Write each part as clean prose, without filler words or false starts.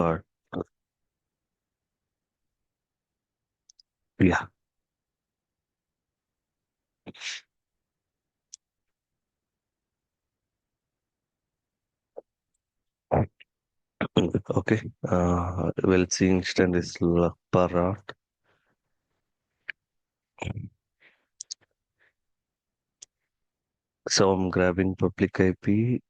God. Yeah. Okay. We'll see instant is Parat. So I'm grabbing public IP.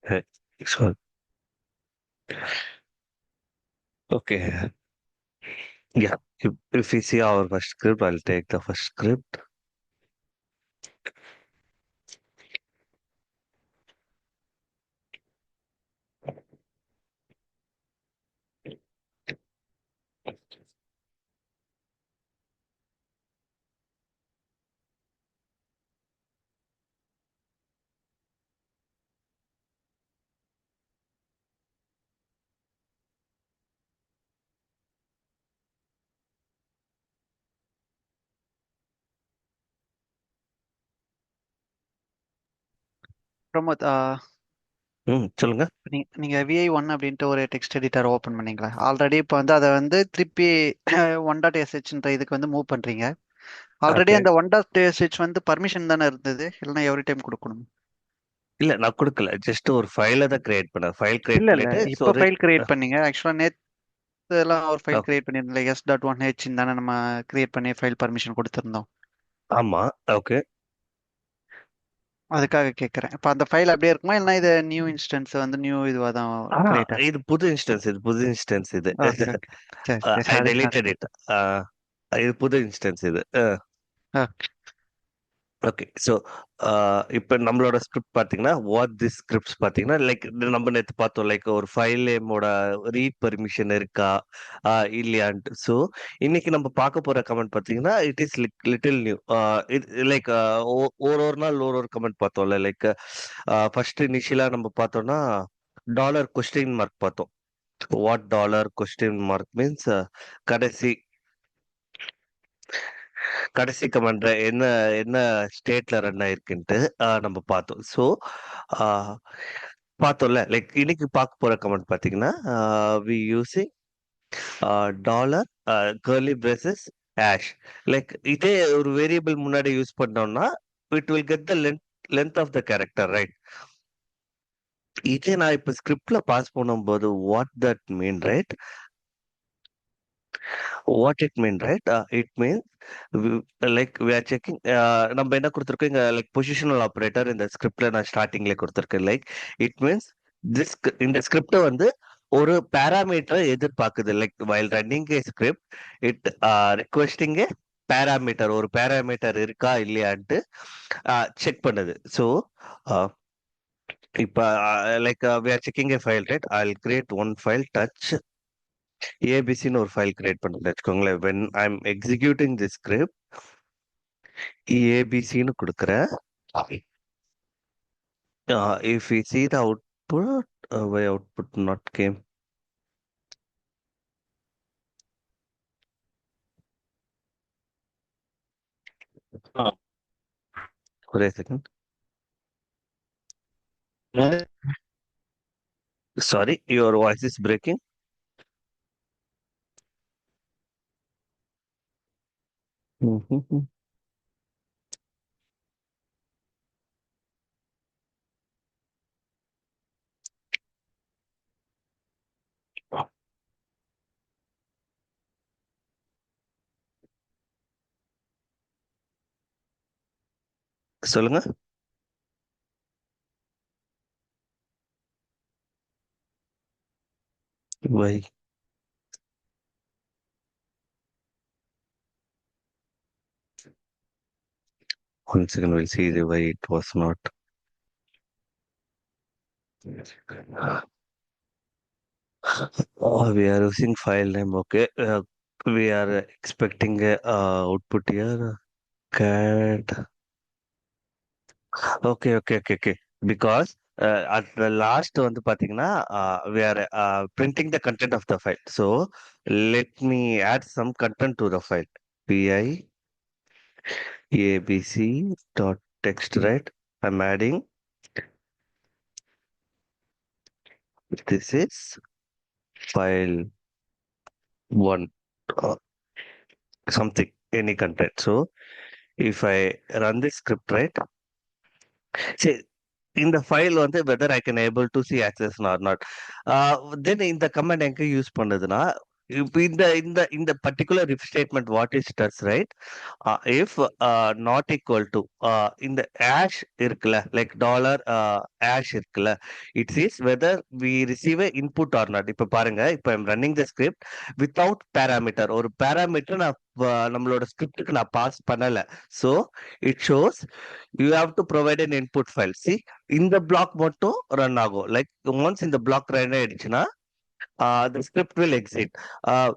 Hey, so, okay. Yeah. If we see our first script, I'll take the first script. Pramod, சொல்லுங்க. நீங்க VI1 அப்படின்ட்டு ஒரு text editor open பண்ணீங்களா? Already இப்போ வந்து அதை வந்து திருப்பி ஒன் டாட் எஸ்ஹெச்ன்ற இதுக்கு வந்து மூவ் பண்றீங்க. Already okay. அந்த ஒன் டாட் எஸ்ஹெச் வந்து பர்மிஷன் தானே இருந்தது, இல்லைன்னா எவ்ரி டைம் கொடுக்கணும்? இல்ல நான் குடுக்கல. ஜஸ்ட் ஒரு ஃபைல தான் கிரியேட் பண்ணேன். ஃபைல் இல்ல கிரியேட் இல்ல, பண்ணிட்டு இப்போ ஃபைல் கிரியேட் பண்ணீங்க. ஆக்சுவலா நேத்து எல்லாம் ஒரு ஃபைல் ஓ, கிரியேட் பண்ணிருந்தோம், s.1h தானே நம்ம கிரியேட் பண்ணி ஃபைல் பர்மிஷன் கொடுத்துருந்தோம். ஆமா. ஓகே. அதுக்காக கேட்கறேன். இப்போ அந்த ஃபைல் அப்படியே இருக்குமா, இல்லைன்னா இது நியூ இன்ஸ்டன்ஸ் வந்து நியூ இதுவாக தான் ஆ கிரியேட் ஆகும்? இது புது இன்ஸ்டன்ஸ். இது புது இன்ஸ்டன்ஸ் இது. ஓகே ஓகே, சரி சரி, ஐ அதுக்காக. Deleted it. இது புது இன்ஸ்டன்ஸ் இது. ஓகே. ஓகே. ஸோ இப்ப நம்மளோட ஸ்கிரிப்ட் பார்த்தீங்கன்னா, வாட் திஸ் ஸ்கிரிப்ட்ஸ் பார்த்தீங்கன்னா, லைக் நம்ம நேத்து பார்த்தோம். லைக் ஒரு ஃபைல் நேமோட ரீட் பெர்மிஷன் இருக்கா? இல்லையான்ட்டு. ஸோ இன்னைக்கு நம்ம பார்க்க போற கமெண்ட் பார்த்தீங்கன்னா, இட் இஸ் லிட்டில் நியூ. இது லைக் ஒரு நாள் ஒரு கமெண்ட் பார்த்தோம்ல. லைக் ஃபர்ஸ்ட் இனிஷியலா நம்ம பார்த்தோம்னா, டாலர் கொஸ்டின் மார்க் பார்த்தோம். What dollar question mark means கடைசி கடைசி கமாண்ட்ல என்ன என்ன ஸ்டேட்ல ரன் ஆயிருக்குன்ட்டு நம்ம பார்த்தோம். ஸோ பார்த்தோம்ல. லைக் இன்னைக்கு பார்க்க போற கமெண்ட் பார்த்தீங்கன்னா, we using dollar curly braces hash. Like இதே ஒரு வேரியபிள் முன்னாடி யூஸ் பண்ணோம்னா it will get the length of the character, right? இதே நான் இப்ப ஸ்கிரிப்ட்ல பாஸ் பண்ணும்போது what that mean, right? What it mean, right? It means like we are checking. நம்ம என்ன கொடுத்திருக்கோம் இங்க, like positional operator இந்த ஸ்கிரிப்ட்ல நான் ஸ்டார்டிங்ல கொடுத்திருக்கேன். லைக் இட் மீன்ஸ் திஸ் இந்த ஸ்கிரிப்ட் வந்து ஒரு பேராமீட்டரை எதிர்பார்க்குது. Like while running a script it requesting a parameter, ஒரு பேராமீட்டர் இருக்கா இல்லையான்ட்டு செக் பண்ணுது. ஸோ இப்ப like we are checking a file, right? I'll create one file, touch ஏபிசின்னு ஒரு ஃபைல் கிரியேட் பண்ணுறேன் வச்சுக்கோங்களேன். When I am executing the script ஏபிசின்னு கொடுக்குறேன். If you see the output, why output not came? ஒரே second. Sorry, your voice is breaking. சொல்லுங்க. Why? One second, will see the why it was not. We are using file name. Okay. We are expecting a output here. Cat. Okay. Because at the last வந்து பாத்தீங்கன்னா we are printing the content of the file. So let me add some content to the file. PI dot text, right? I'm adding. This is file one, uh, something, any content. So if I run this script, right? See, in the file வந்து whether I can able to see access or not. Then இந்த command எங்க use பண்ணுதுன்னா, இப்ப இந்த particular if statement what it does, right? If not equal to இந்த hash இருக்குல்ல, like dollar hash இருக்குல்ல, it says whether we receive a input or not. இப்ப பாருங்க, இப்ப I'm running the script without parameter. ஒரு parameter நான் நம்மளோட ஸ்கிரிப்டுக்கு நான் பாஸ் பண்ணல. So it shows you have to provide an input file. See, இந்த block மட்டும் run ஆகும். Like once இந்த block run ஆயிடுச்சுன்னா, the script will exit. Uh,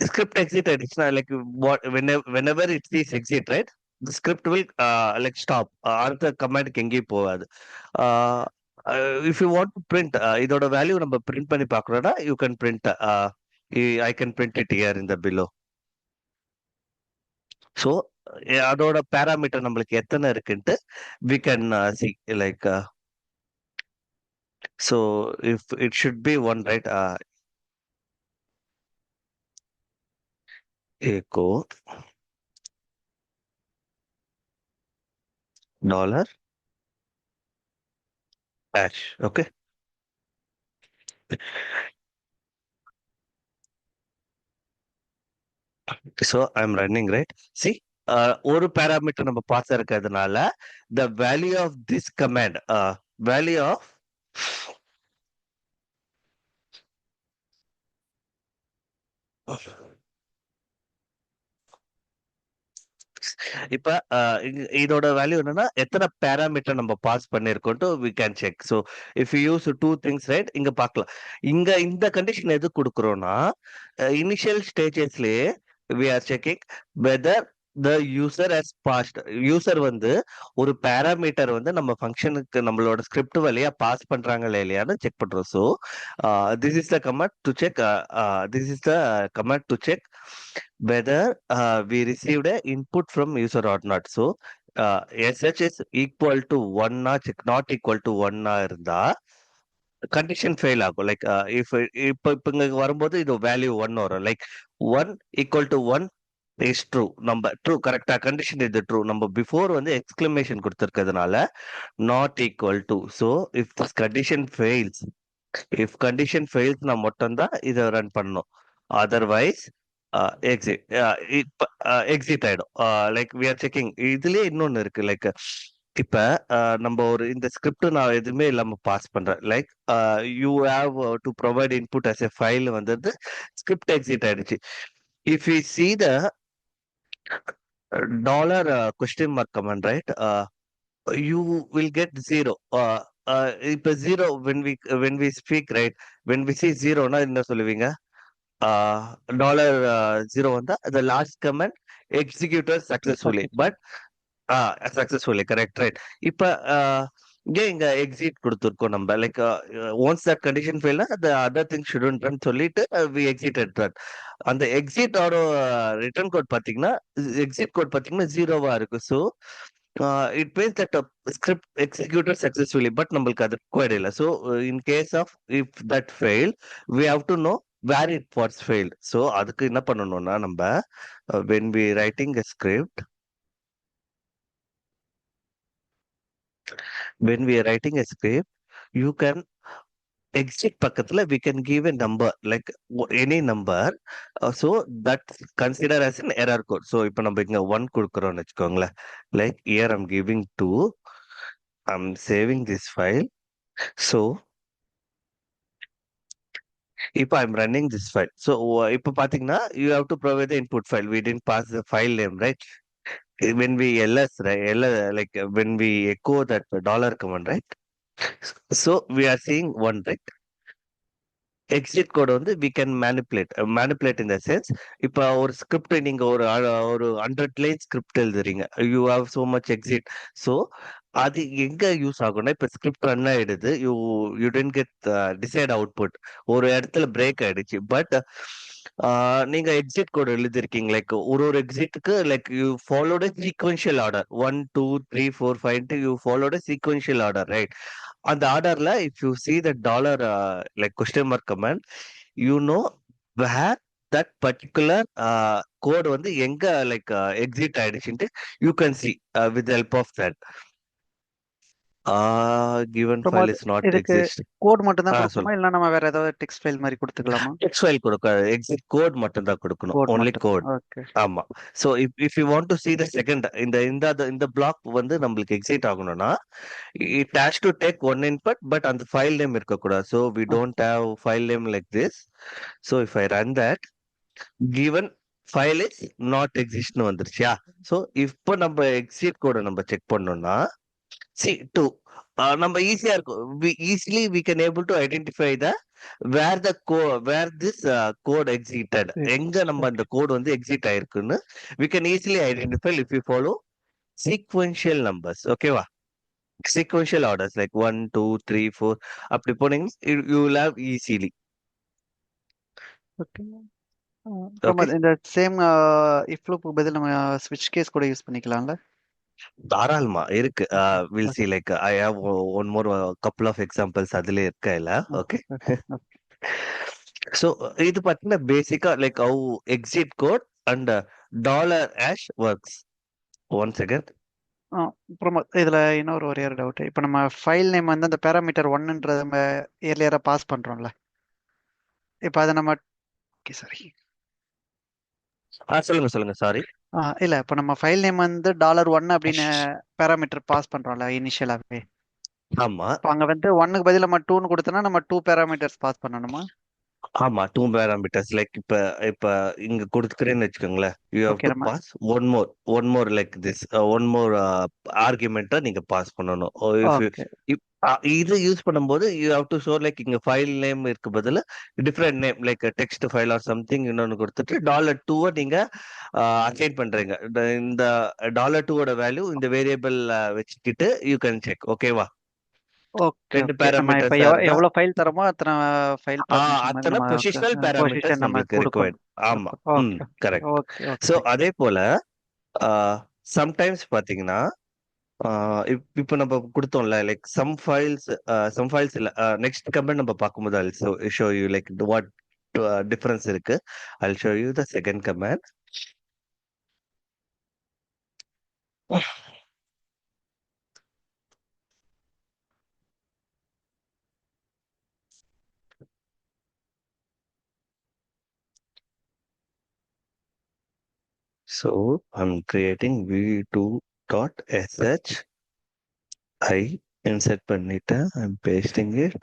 script exit ஆயிடுச்சுன்னா, like whenever it sees exit, right? The script will like stop. அடுத்த கமாண்டுக்கு எங்கேயும் போகாது. Uh, if you want to print, இதோட வேல்யூ நம்ம print பண்ணி பார்க்கறோம்னா, you can print. I can print it here in the below. So அதோட parameter நம்மளுக்கு எத்தனை இருக்குன்ட்டு we can see like so if it should be one, right? Echo dollar hash. Okay. So I'm running, right? See, ஒரு parameter நம்ம pass இருக்கிறதுனால the value of this command, value of இப்ப இதோட value என்னன்னா எத்தனை பேராமீட்டர் நம்ம pass பண்ணிருக்கோம்ட்டு we can check. So if you use two things, right? இங்க பார்க்கலாம். இந்த கண்டிஷன் எது கொடுக்குறோம்னா initial stagesலயே we are checking whether the user has passed. User வந்து ஒரு பேராமீட்டர் வந்து நம்ம ஃபங்க்ஷனுக்கு நம்மளோட ஸ்கிரிப்ட் வழியா பாஸ் பண்றாங்களா இல்லையான்னு செக் பண்றோம். So this is the comment to check this is the comment to check whether we received a input from user or not. So SH is equal to 1 check, not equal to 1 இருந்தா condition fail ஆகும். Like இப்ப இங்க வரும்போது இது value 1 வரும். Like 1 equal to 1 is true. நம்ம true கரெக்டா condition இது ட்ரூ. நம்ம பிஃபோர் வந்து எக்ஸ்கிளமேஷன் கொடுத்திருக்கிறதுனால not equal to. So if this condition fails, if condition fails நான் மட்டும்தான் இதை ரன் பண்ணணும். அதர்வைஸ் எக்ஸிட் எக்ஸிட் ஆயிடும். Like we are checking. இதுலயே இன்னொன்னு இருக்கு. லைக் இப்ப நம்ம ஒரு இந்த ஸ்கிரிப்ட் நான் எதுவுமே இல்லாம பாஸ் பண்றேன். Like you have to provide input as a file வந்து ஸ்கிரிப்ட் எக்ஸிட் ஆயிடுச்சு. If you see the dollar question mark command, right? You will get zero. இப்ப zero when we speak, right? When we see zero னா என்ன சொல்லுவீங்க? Dollar zero வந்தா the last command executed successfully. But successfully correct, right? இப்ப ஏன் இங்க exit கொடுத்துருக்கோம் நம்ம? லைக் ஒன்ஸ் தட் கண்டிஷன் ஃபெயில்னா the other thing shouldn't run சொல்லிட்டு we exited that. அந்த எக்ஸிட்டோட ரிட்டர்ன் கோட் பாத்தீங்கன்னா எக்ஸிட் கோட் பாத்தீங்கன்னா ஜீரோவா இருக்கு. So it means that script executed successfully. But நம்மளுக்கு அது ரிக்வயர்ட் இல்லை. So in case of if that fail we have to know where it was failed. So அதுக்கு என்ன பண்ணணும்னா நம்ம when we writing a script, when we are writing a script, you can exit பக்கத்துல we can give a number, like any number. So that consider as an error code. So இப்ப நம்ம இங்க 1 கொடுக்குறோம்னு வச்சுக்கோங்களேன். Like here I'm giving 2. I'm saving this file. So இப்ப I'm running this file. So இப்ப பாத்தீங்கன்னா you have to provide the input file. We didn't pass the file name, right? When we ls, right? Like when we echo that dollar command, right? So we are seeing 1, right? Exit code வந்து we can manipulate in the sense, இப்ப ஒரு script நீங்க ஒரு 100 line script எழுதுறீங்க, you have so much exit. So அது எங்க use ஆகும்னா, இப்ப ஸ்கிரிப்ட் ரன் ஆயிடுது, you tend get decide output, ஒரு இடத்துல பிரேக் ஆயிடுச்சு. பட் நீங்க எக்ஸிட் கோட் எழுதிருக்கீங்க, லைக் ஒரு எக்ஸிட்டுக்கு like you followed sequential order 1 2 3 4 5 you followed sequential order, right? அந்த ஆர்டர்ல if you see the dollar like question mark command, you know where that particular code வந்து எங்க like exit ஆயிடுச்சுன்ட்டு you can see with the help of that. Given அப்புறமா file is not இதுக்கு exist. Code மட்டும் தான் சொல்லு. கொடுக்கணுமா, இல்ல நம்ம வேற ஏதாவது டெக்ஸ்ட் ஃபைல் மாதிரி கொடுத்துக்கலாமா? டெக்ஸ்ட் ஃபைல் கொடுக்காது, எக்ஸிட் கோட் மட்டும் தான் கொடுக்கணும், கோட் only மட்டும். code. ஓகே. ஆமா. So if you want to see the second, இந்த பிளாக் வந்து நம்மளுக்கு எக்ஸிட் ஆகணும்னா, it has to take one input, but அந்த ஃபைல் நேம் இருக்கக்கூடாது. So we don't have file name like this. So if I run that, given file is not எக்ஸிஸ்ட்னு வந்துருச்சா? So இப்போ நம்ம எக்ஸிட் கோடை நம்ம செக் பண்ணோம்னா, சி டூ நம்ம ஈஸியா இருக்கும், we can able to identify the where this code exited, எங்க நம்ம அந்த கோட் வந்து எக்ஸிட் ஆயிருக்குன்னு we can easily identify if you follow sequential numbers. ஓகேவா? sequential orders like 1 2 3 4 அப்படி போனீங்கன்னா you will have easily. Okay. அப்புறமா Okay, இந்த சேம் இஃப் லூப்புக்கு பதில் நம்ம ஸ்விட்ச் கேஸ் கூட யூஸ் பண்ணிக்கலாம்ல? தாராளமா இருக்கு. Okay. we'll okay. see like I have one more couple of examples அதுல இருக்கா இல்ல. Okay. Okay. Okay. Okay. So இது பாத்தீங்கன்னா பேசிக்கா like how exit code and dollar hash works. One second. அப்புறமா இதுல இன்னொரு ஒரே ஒரு டவுட். இப்போ நம்ம ஃபைல் நேம் வந்து அந்த பேராமீட்டர் ஒன்னுன்றத நம்ம ஏர்லியரா பாஸ் பண்றோம்ல, இப்போ அதை நம்ம ஓகே சாரி சொல்லுங்க சொல்லுங்க, சாரி. இல்ல இப்போ நம்ம ஃபைல் நேம் வந்து $1 அப்படின்னு பேராமீட்டர் பாஸ் பண்றோம்ல இனிஷியலாவே, ஆமா இப்போ அங்க வந்து ஒன்னுக்கு பதில் நம்ம டூன்னு கொடுத்தோம்னா நம்ம டூ பேராமீட்டர்ஸ் பாஸ் பண்ணணுமா? ஆமா, டூ பேராமீட்டர்ஸ் லைக் இப்ப இப்ப இங்க கொடுத்துக்கிறேன்னு வச்சுக்கோங்களேன், யூ ஹேவ் ஓகே. டு நம்ம pass one more like this one more ஆர்குமெண்ட்டை நீங்க பாஸ் பண்ணணும். If okay. இது யூஸ் பண்ணும்போது you have to show like இங்க ஃபைல் நேம் இருக்கு பதில் different name like text file or something இன்னொன்னு கொடுத்துட்டு $2 நீங்க அசைன் பண்றீங்க. இந்த $2 வேல்யூ இந்த வேரியபிள் வச்சுக்கிட்டு யூ கேன் செக். ஓகேவா? ஓகே. ரெண்டு ஓகே. நம்ம இப்போ பேராமீட்டர்ஸா இருந்தா எவ்வளவு ஃபைல் தரமோ அத்தனை ஃபைல் பர்மிஷன் மாதிரி அத்தனை நம்ம பொசிஷனல் பேராமீட்டர்ஸ் பொசிஷன் நம்ம நம்மளுக்கு கொடுக்கணும். ரிக்வயர்ட். ஆமா. Okay. Okay. Correct. Okay. So okay. அதே போல சம்டைம்ஸ் பாத்தீங்கன்னா இப்போ நம்ம கொடுத்தோம்ல லைக் சம் ஃபைல்ஸ் இல்ல நெக்ஸ்ட் கமெண்ட் நம்ம பார்க்கும்போது I'll show you like what difference இருக்கு. I'll show you the second command. So I'm creating v2.sh. I insert பண்ணிட்டேன், I'm pasting it.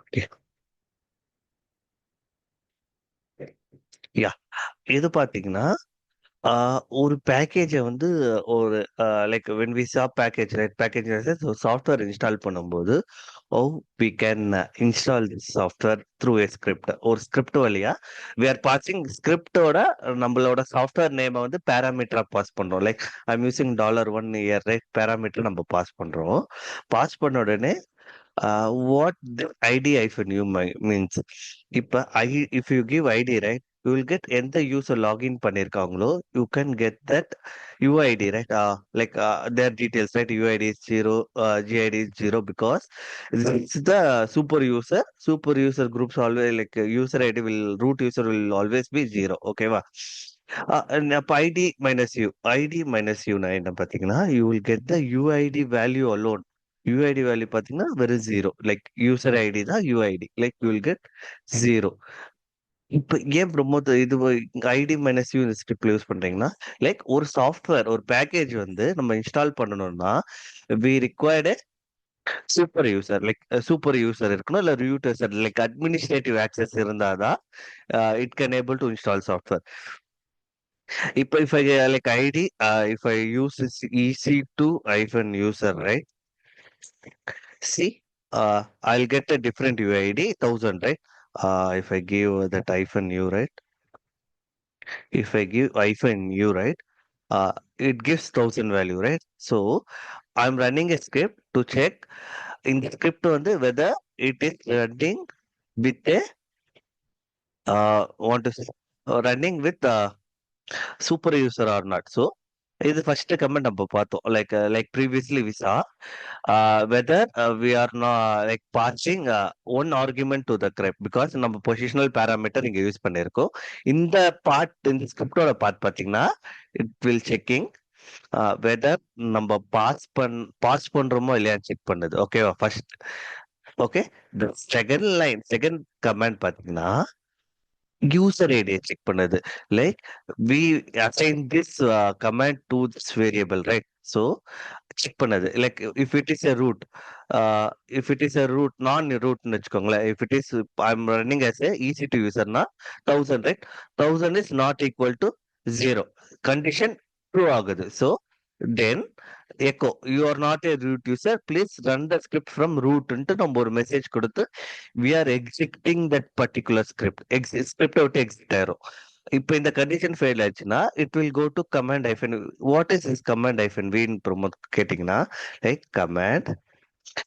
Okay. Yeah, இது பாத்தீங்கன்னா ஒரு பேக்கேஜ வந்து ஒரு like when we saw package, right? Package software install பண்ணும்போது how we can install this software through a script. ஒரு script வழியா we are passing ஸ்கிரிப்டோட நம்மளோட சாஃப்ட்வேர் நேமை வந்து பேராமீட்டரா பாஸ் பண்றோம். Like I'm using $1 year, right? Parameter நம்ம பாஸ் பண்றோம். பாஸ் பண்ண உடனே what ID hyphen u means, இப்ப if you give ID, right, you will get எந்த யூசர் லாகின் பண்ணிருக்காங்களோ you can get that UID, right? Like their details, right? UID is 0, GID is 0 because it's the super user groups always like user ID will root user will always be 0. ஓகேவா? அப்ப ID minus u என்ன பாத்தீங்கன்னா, you will get the UID value alone. UID value பாத்தீங்கன்னா வெறும் 0, like user ID தான் UID, like you will get 0. இப்ப ஏன் promote இது ID minus u script use பண்றீங்கன்னா, லைக் ஒரு சாஃப்ட்வேர் ஒரு பேக்கேஜ் வந்து நம்ம இன்ஸ்டால் பண்ணணும்னா we required super user like super user இருக்கணும் இல்ல root user like administrative access இருந்தாதான் it can able to install software. இப்போ if I like ID, if I use this EC2 hyphen user, right? See, I'll get a different UID 1000, right? If I give that hyphen U, right? If I give hyphen U, right? It gives 1000 value, right? So I'm running a script to check in the script whether it is running with a want to say running with super user or not. So இது first comment நம்ம பார்த்தோம் like previously we saw whether we are like passing one argument to the grep because நம்ம positional parameter இங்க use பண்ணியிருக்கோம். இந்த part இந்த ஸ்கிரிப்டோட part பார்த்தீங்கன்னா இட் வில் செக்கிங் வெதர் நம்ம பாஸ் பண்றோமோ இல்லையான்னு செக் பண்ணுது. ஓகேவா first. Okay, the second comment பார்த்தீங்கன்னா யூசர் ஐடியை செக் பண்ணுது. Like we assign this command to this variable, right? So check பண்ணுது like if it is a root, if it is a root நான் ரூட்னு வச்சுக்கோங்களேன். If it is I am running as a EC2 யூசர்னா 1000, right? 1000 is not equal to 0 condition true ஆகுது. So then echo you are not a root user please run the script from ரூட்ன்ட்டு நம்ம ஒரு message கொடுத்து we are executing that particular script. Script விட்டு exit ஆயிரும். இப்போ இந்த கண்டிஷன் ஃபெயில் ஆச்சுன்னா it will go to command hyphen. What is is command hyphen வின்னு ப்ரோமோட் கேட்டிங்கன்னா லைக் கமாண்ட்.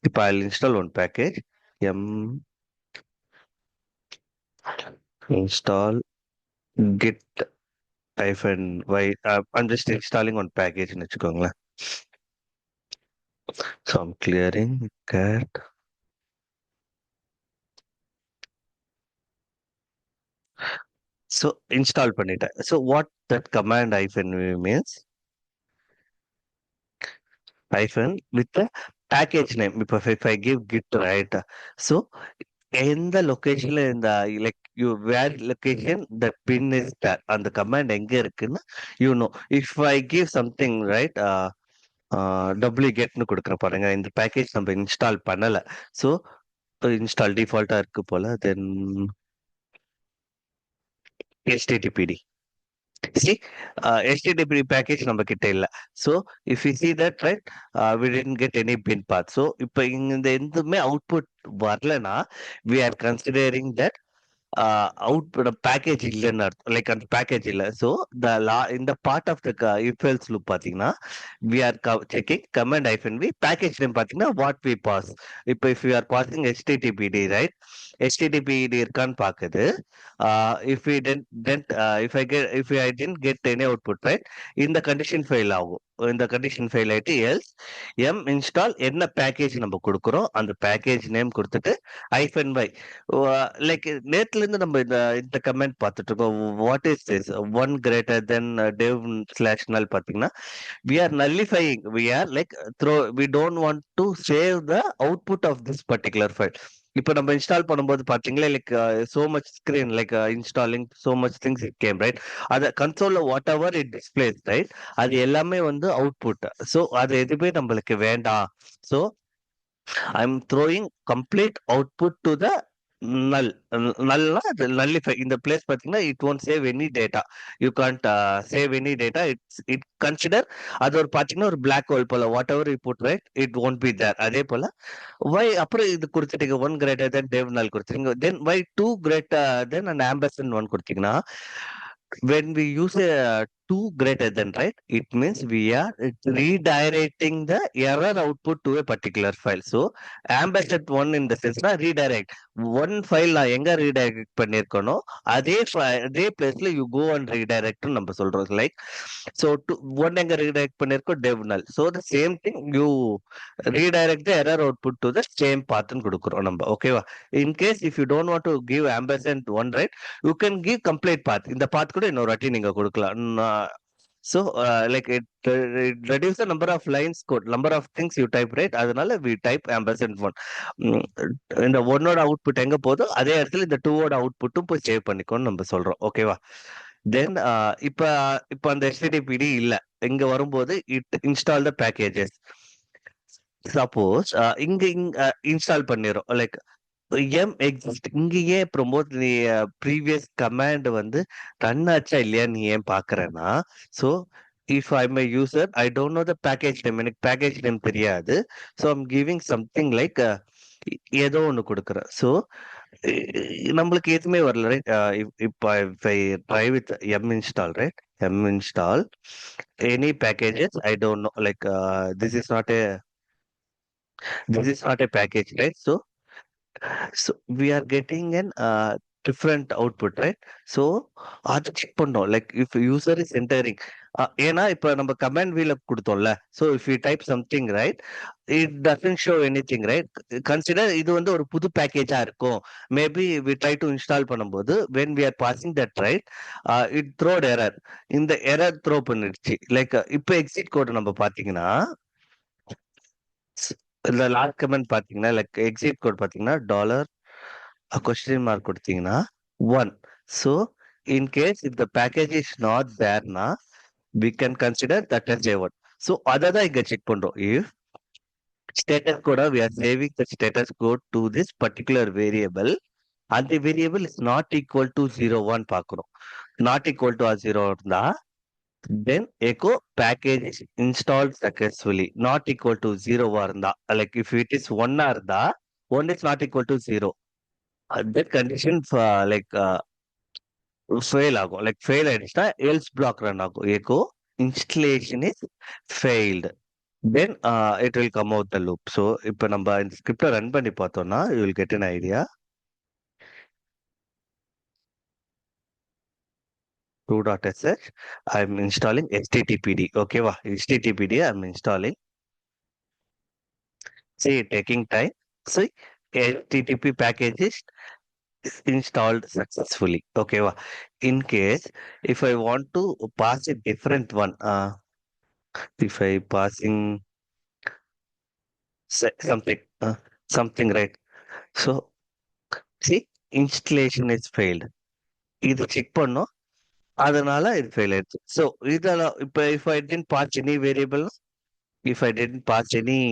இப்போ I install one package yum install git hyphen y. I'm just installing one பேக்கேஜ்னு வச்சுக்கோங்களேன். So I'm clearing cat. So install பண்ணிட்டேன். So what that command hyphen v means? Hyphen with the package name. If I give git, right? So எந்த லொகேஷன்ல இந்த like you where location the bin is that அந்த கமாண்ட் எங்க இருக்குன்னு you know. If I give something right டபிள்யூ கெட்னு கொடுக்குற பாருங்க, இந்த பேக்கேஜ் நம்ம இன்ஸ்டால் பண்ணல. ஸோ இன்ஸ்டால் டிஃபால்ட்டா இருக்கு போல. தென் HTTPD. See, HTTPD package நம்ம கிட்ட இல்ல. So if you see that, right, we didn't get any bin path. So இப்போ இந்த எதுவுமே அவுட்புட் வரலனா we are considering that output package இல்லைன்னு அர்த்தம். லைக் அந்த பேக்கேஜ் இல்லை. ஸோ இந்த part of the if else loop பார்த்தீங்கன்னா we are checking command hyphen v package name பார்த்தீங்கன்னா வாட் வி பாஸ். இப்போ if you are passing HTTPD, right? HTTPD இருக்கான்னு பார்க்குது. If you didn't if I didn't get any output, right, இந்த condition fail ஆகும். இந்த condition fail ஆயிட்டு else yum install என்ன package நம்ம கொடுக்குறோம் அந்த பேக்கேஜ் நேம் கொடுத்துட்டு ஐஃபன் வை. லைக் நேத்துல இருந்து நம்ம இந்த கமெண்ட் பார்த்துட்டு இருக்கோம். What is this one greater than டெவ் slash நல் பார்த்தீங்கன்னா we are nullifying, we are like we don't want to save the output of this particular file. இப்போ நம்ம இன்ஸ்டால் பண்ணும்போது பாத்தீங்களா like so much screen like installing so much things it came, right? அத கன்சோல்ல whatever it displays, right, அது எல்லாமே output. So அது எதுவுமே நம்மளுக்கு வேண்டாம். So I am throwing complete output to the null. nullனா அது nullify. இந்த பிளேஸ் பாத்தீங்கன்னா it won't save any data. you can't save any data. it consider அது ஒரு பாத்தீங்கன்னா ஒரு black hole போல. whatever you put, right, it won't be there. அதே போல why அப்புறம் இது கொடுத்துட்டீங்க 1 greater than dev null கொடுத்துட்டீங்க. then why 2 greater than and ampersand 1 கொடுத்தீங்கன்னா when we use a 2 greater than, right, it means we are redirecting the error output to a particular file. So ampersand 1 in the sense na redirect one file நான் எங்க redirect பண்ணிருக்கணும் அதே பிளேஸ்ல you go and redirect நம்ம சொல்றோம். Like so one எங்க redirect பண்ணிருக்கோம் dev null. So the same thing you redirect the error output to the same path ன்னு கொடுக்குறோம் நம்ம. ஓகேவா? in case if you don't want to give ampersand 1, right, you can give complete path. இந்த path கூட இன்னொரு வாட்டி நீங்க கொடுக்கலாம். So like it reduce the number of lines code, number of things you type, right? அதனால we type ampersand 1. இந்த 1ஓட output எங்க போதோ அதே இடத்துல இந்த 2ஓட அவுட்புட்டும் போய் சேவ் பண்ணிக்கோன்னு நம்ம சொல்றோம். ஓகேவா? தென் இப்ப அந்த HTTPD இல்ல இங்க வரும்போது it install the packages. Suppose இங்க இன்ஸ்டால் பண்ணிரும் லைக் எம் எக்ஸிஸ்ட் இங்க ஏன் ப்ரோமோட் நீ ப்ரீவியஸ் கமாண்ட் வந்து ரன் ஆச்சா இல்லையா நீ ஏன் பாக்குறேன்னா so if I my user I don't know the package name எனக்கு பேக்கேஜ் நேம் தெரியாது so I'm giving something like ஏதோ ஒன்று கொடுக்குறேன் ஸோ நம்மளுக்கு எதுவுமே வரல ரைட் இப்போ I try with yum install right yum install any packages I don't know like this is not a package, right? So we are getting an different output, right? So அது check பண்ணோம் like if user is entering ஏன்னா இப்ப நம்ம command வீல கொடுத்தோம்ல so if you type something right it doesn't show anything right consider இது வந்து ஒரு புது பேக்கேஜா இருக்கும் maybe we try to install பண்ணும்போது when we are passing that right it throwed error இந்த எரர் த்ரோ பண்ணிடுச்சு லைக் இப்போ எக்ஸிட் கோட் நம்ம பாத்தீங்கன்னா இந்த லாஸ்ட் கமெண்ட் பாத்தீங்கன்னா லைக் எக்ஸிட் கோட் பாத்தீங்கன்னா டாலர் கொஸ்டின் மார்க் கொடுத்தீங்கன்னா 1 so in case if the package is not தேர்னா we can consider that as a1 so அதை தான் இங்க செக் பண்றோம் இஃப் ஸ்டேட்டஸ் கோட we are saving the status code to this particular variable அந்த variable is not equal to 0 1 பார்க்கிறோம் not equal to 0 இருந்தா then echo package is installed successfully not equal to 0 இருந்தா like if it is 1 இருந்தா 1 is not equal to 0 that condition like fail ஆகும் like fail ஆயிடுச்சுன்னா else block run ஆகும் echo installation is failed then it will come out the loop so இப்போ நம்ம இந்த ஸ்கிரிப்டை run பண்ணி பார்த்தோம்னா you will get an idea 2.sh I'm installing httpd okay va httpd I'm installing see taking time see http package is installed successfully okay va in case if I want to pass a different one if I passing something right so see installation is failed இது check பண்ணோம் அதனால இது fail ஆயிடுச்சு so இதெல்லாம் இப்போ if I didn't pass any variable if I didn't pass any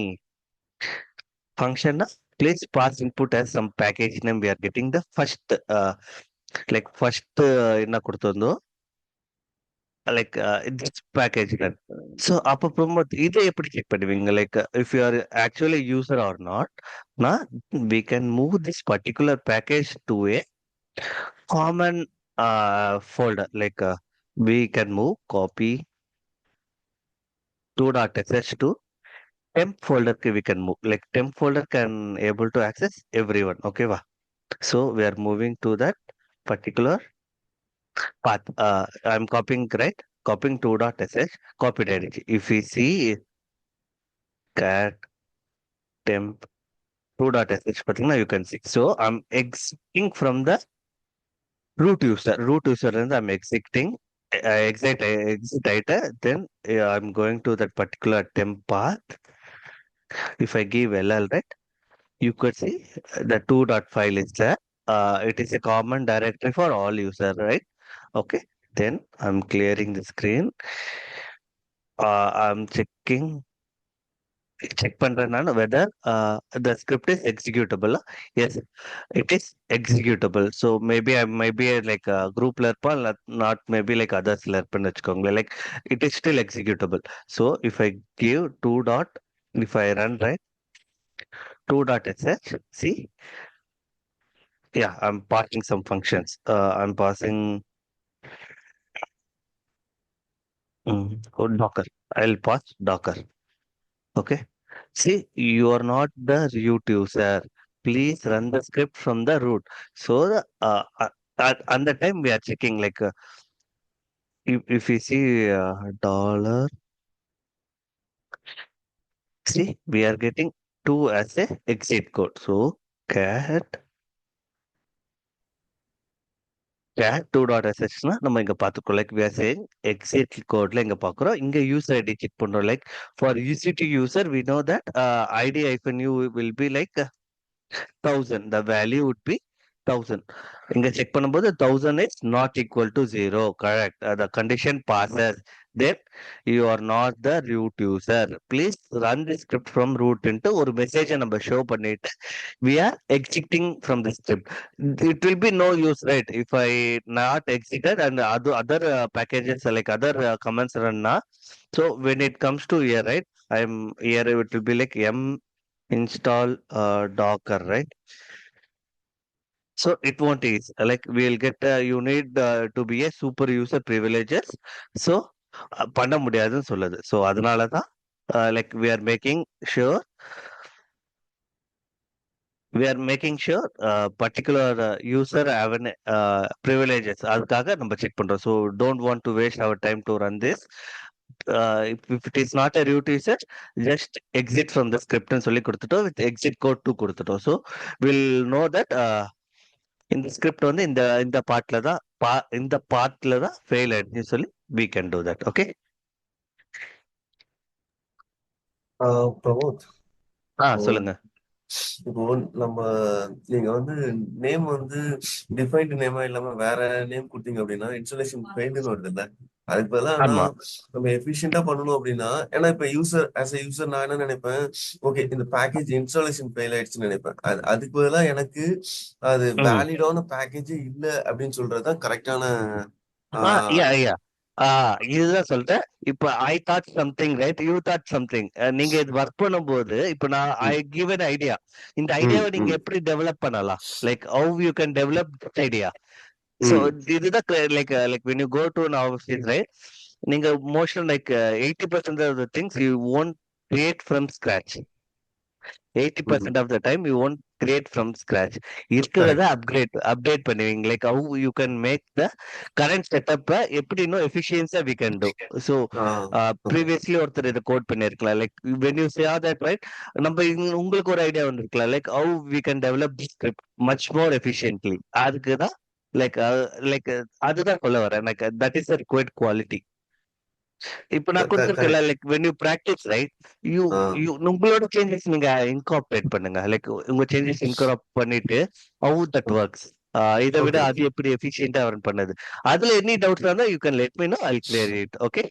function please pass input as some package name we are getting the first like first என்ன கொடுத்திருந்தோ like this package so அப்ப promote இதை எப்படி check பண்ணுவீங்க like if you are actually user or not na we can move this particular package to a common folder like we can move copy 2.sh to temp folder we can move like temp folder can able to access everyone okay va so we are moving to that particular path I'm copying right copying 2.sh copied it if we see cat temp 2.sh pathina you can see so I'm exiting from the root user and I'm exiting exit data then I'm going to that particular temp path if I give ll right you could see the 2 dot file is there it is a common directory for all user right okay then I'm clearing the screen I'm checking check பண்றேன் நான் whether the script is executable yes it is executable so maybe I might be like a group இருப்பான் not maybe like others இருப்பேன்னு வச்சுக்கோங்களேன் like it is still executable so if I give 2 dot if I run right 2.sh see yeah I'm passing some functions I'm passing docker I'll pass docker okay see you are not the root user please run the script from the root so the, at the time we are checking like if you see dollar see we are getting 2 as a exit code so cat 2.sh னா நம்ம இங்க பாத்துக்கோ like we are saying exit codeல இங்க பாக்குறோம் இங்க user id check பண்றோம் like for UCT user we know that id-u will be like 1000 the value would be 1000. இங்க check பண்ணும்போது 1000 is not equal to 0. Correct. The condition passes. Then you are not the root user. Please run the script from root into ஒரு மெசேஜை நம்ம show பண்ணிட்டு we are exiting from the script. It will be no use, right? If I not exited and other packages like other commands run na. So when it comes to here, right? I'm here. It will be like m install Docker, right? So it won't is like we'll get you need to be a super user privileges. So பண்ண முடியாதுன்னு சொல்லுது. So அதனால தான் like we are making sure particular user have an privileges. அதுக்காக நம்ம check பண்றோம். So don't want to waste our time to run this. If it is not a root user, just exit from the script ன்னு சொல்லி கொடுத்துட்டோம். with exit code 2 கொடுத்துட்டோம். So we'll know that இந்த script வந்து இந்த பார்ட்ல தான் ஃபெயில் ஆயிடுச்சுன்னு சொல்லி we can do that. Okay. Pramod, சொல்லுங்க. இப்போ நம்ம நீங்க வந்து நேம் வந்து டிஃபைன்டு நேமா இல்லாம வேற நேம் கொடுத்தீங்க அப்படின்னா இன்ஸ்டாலேஷன் ஃபெயில்டுன்னு வருது இல்ல. அதுக்கு பதிலாக ஆனா ஆமா. நம்ம எஃபிஷியண்டா பண்ணணும் அப்படின்னா, ஏன்னா இப்ப ஆஸ் எ யூசர் நான் என்ன நினைப்பேன், ஓகே இந்த பேக்கேஜ் இன்ஸ்டாலேஷன் ஃபெயில் ஆயிடுச்சுன்னு நினைப்பேன். அதுக்கு பதிலாக எனக்கு அது வேலிடான பேக்கேஜ் இல்ல அப்படின்னு சொல்றதுதான் கரெக்டான. இதுதான் சொல்றேன். இப்ப I thought something, right? You thought something. நீங்க இது ஒர்க் பண்ணும்போது இப்ப நான் ஐ கிவ் an ஐடியா. இந்த ஐடியாவை நீங்க எப்படி டெவலப் பண்ணலாம்? Like how you can develop this idea. So இதுதான் like when you go to an office, right? நீங்க mostly like 80% of the things you won't create from scratch. 80% of the time you won't create from scratch. இருக்கிறத update பண்ணுவீங்க. Like how you can make the current setup எப்படி இன்னும் efficiency we can do. So previously ஒருத்தர் இதை code பண்ணிருக்கலாம். Like when you say that, right? நம்ம உங்களுக்கு ஒரு ஐடியா வந்திருக்கலாம். Like how we can develop this script much more efficiently. அதுக்குதான் லைக் அதுதான் சொல்ல வரேன். Like that is the required quality. இப்ப நான் கொடுத்திருக்கேன்ல, like when you practice, right? you உங்களோட சேஞ்சஸ் நீங்க இன்கார்பரேட் பண்ணுங்க. லைக் உங்க சேஞ்சஸ் இன்கார்பரேட் பண்ணிட்டு how that works. இதை விட அது எப்படி எஃபிஷியன்ட்டா ரன் பண்ணது. அதுல எனி டவுட்ஸ் இருந்தா you can let me know. I'll clear it. Okay.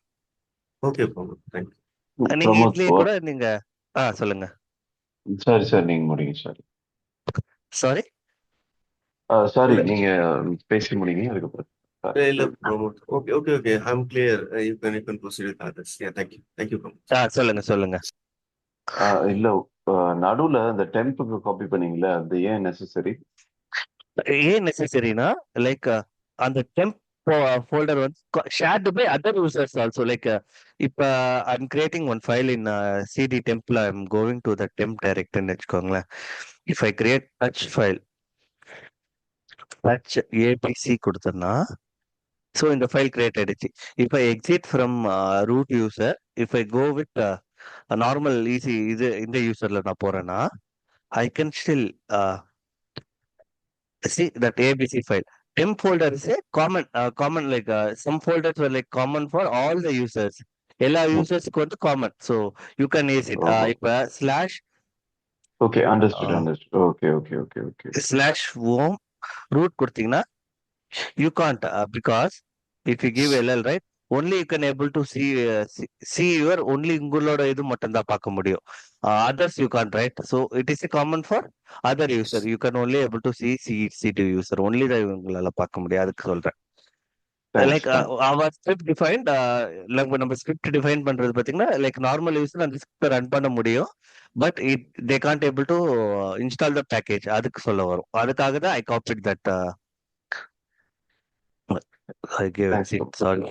நீங்க இதுலயே கூட நீங்க சொல்லுங்க. சரி நீங்க முடிங்க. சாரி நீங்க பேசி முடிங்க. அதுக்கப்புறம் I'm clear. You can proceed with others. Yeah, thank you. சொல்லுங்க. இல்ல, நடுவுல அந்த டெம்ப்க்கு காப்பி பண்ணீங்களா, அது ஏன் நெசசரி? ஏன் நெசசரினா லைக் அந்த டெம்ப் folder வந்து shared by other users also. Like இப்ப I'm creating one file in cd temp. I'm going to the temp directory ன்னு வச்சுக்கோங்களேன். If I create touch file, touch abc கொடுத்தேன்னா, so இந்த file create ஆயிடுச்சு. If I exit from root user, if I go with a normal easy இந்த userல நான் போறேன்னா, I can still see that abc file. Temp folder is a common like some folders were like common for all the users. எல்லா யூசர்ஸ்க்கு வந்து common. So you can use it. இப்ப slash home root கொடுத்தீங்கன்னா you can't because if you give ll, right, only you can able to see your only உங்களோட இது மட்டும் தான் பார்க்க முடியும். Others you can't, right? So it is a common for other user. You can only able to see C2 user only தான் உங்களால பார்க்க முடியும். அதுக்கு சொல்றேன். லைக் our script defined, நம்ம ஸ்கிரிப்ட் டிஃபைன் பண்றது பாத்தீங்கன்னா லைக் நார்மல் யூசர் அந்த ஸ்கிரிப்ட் ரன் பண்ண முடியும். But they can't able to install the package. அதுக்கு சொல்ல வரும். அதுக்காக தான் I copied that. I gave it. Sorry.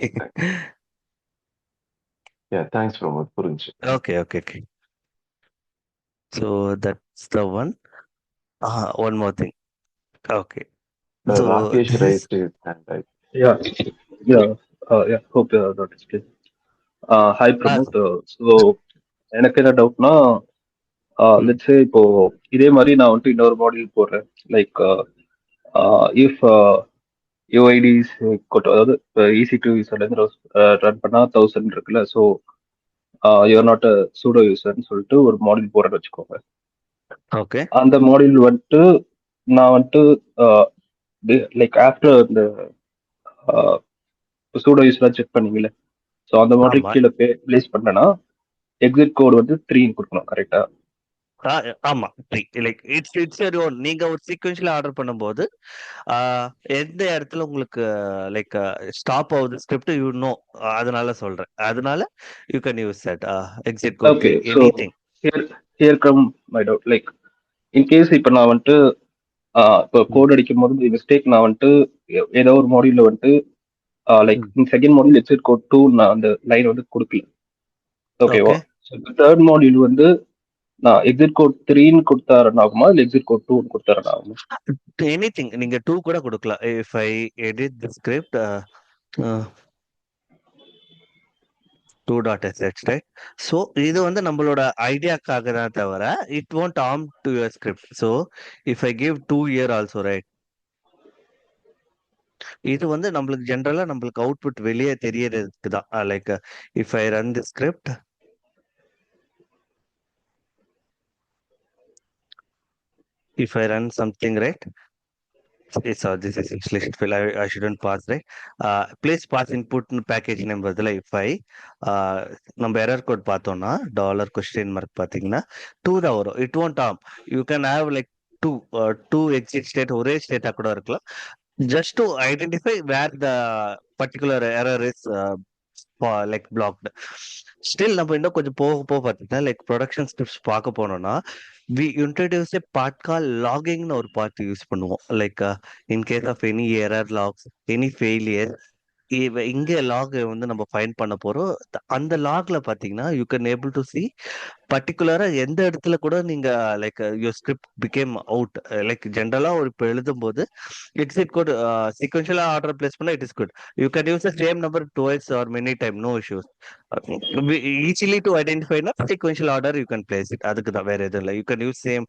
Yeah, thanks Pramod. புரிஞ்சு. Okay. So that's the one. One more thing. Okay. So Rakesh raised his hand, right? Yeah. Hope you are not clear. Hi Pramod. So எனக்கு என்ன டவுட்னா, let's say இப்போ இதே மாதிரி நான் வந்துட்டு இன்னொரு மாடியூல் போடுறேன். லைக் இஃப் யூஐடிஸ் அதாவது EC2 யூசர்லேருந்து ரன் பண்ணா 1000 இருக்குல்ல. So you are not a sudo யூசர்னு சொல்லிட்டு ஒரு மாடியூல் போடுறேன்னு வச்சுக்கோங்க. ஓகே. அந்த மாடியூல் வந்துட்டு நான் வந்துட்டு லைக் ஆஃப்டர் இந்த சூடோ யூஸ்லாம் செக் பண்ணீங்கல்ல, ஸோ அந்த மாதிரி ஆமா. கீழே பிளேஸ் பண்ணனா எக்ஸிட் கோடு வந்து 3 கொடுக்கணும் கரெக்டா? ஆமா. 3 லைக் இட்ஸ் யுவர் ஓன். நீங்க ஒரு சீக்வென்ஷியலா ஆர்டர் பண்ணும்போது, ஆ எந்த இடத்துல உங்களுக்கு லைக் ஸ்டாப் ஆகுது ஸ்கிரிப்ட் அதனால சொல்றேன். அதனால you can use that exit code okay, 3 so anything. Here here come my doubt. Like in case இப்போ நான் வந்துட்டு இப்போ ம். கோட் அடிக்கும் போது மிஸ்டேக் நான் வந்துட்டு ஏதோ ஒரு மாடியூல்ல வந்துட்டு லைக் ம். செகண்ட் மாடியூல் எக்ஸிட் கோட் 2 நான் அந்த லைன் வந்து கொடுக்கல. ஓகேவா? ஓகே. ஸோ தேர்ட் மாடியூல் வந்து நான் எக்ஸிட் கோட் 3ன்னு கொடுத்தா ரன் ஆகுமா, இல்லை எக்ஸிட் கோட் 2ன்னு கொடுத்தா ரன் ஆகுமா? எனிதிங் நீங்க 2 கூட கொடுக்கலாம். If I edit the script 2.sh right. So இது வந்து நம்மளோட ஐடியாக்காக தான் தவிர it won't harm to your script. So if I give 2 here also right, இது வந்து நம்மளுக்கு ஜென்ரலா நம்மளுக்கு அவுட்புட் வெளியே தெரியறதுக்கு தான். Like if I run the script, if I run something right, this is installation file. I shouldn't pass right. Please pass input package name பதிலா if I நம்ம எரர் கோட் பார்த்தோம்னா டாலர் கொஸ்டின் மார்க் பார்த்தீங்கன்னா 2 தான் வரும். It won't harm. You can have like two exit state, ஒரே ஸ்டேட்டா கூட இருக்கலாம். Just to identify where the particular error is like blocked. Still நம்ம இன்னும் கொஞ்சம் போக போக பார்த்தீங்கன்னா லைக் ப்ரொடக்ஷன் ஸ்கிரிப்ட்ஸ் பார்க்க போனோம்னா we introduce a part called logging னு ஒரு பார்ட் யூஸ் பண்ணுவோம். Like in case of any error logs, any failure, இங்க லாக் வந்து நம்ம ஃபைண்ட் பண்ண போறோம். அந்த லாக்ல பாத்தீங்கன்னா you can able to see பர்டிகுலரா எந்த இடத்துல கூட நீங்க like your script became out. Like ஜென்ரலா ஒரு இப்போ எழுதும் போது எக்ஸிட் கோட் சீக்வென்ஷியலா ஆர்டர் பிளேஸ் பண்ணா it is good. You can use the same number twice or many time, no issues. Easily to ஐடென்டிஃபைனா sequential order you can place it. அதுக்கு தான், வேற எதுவும் இல்லை. You can use same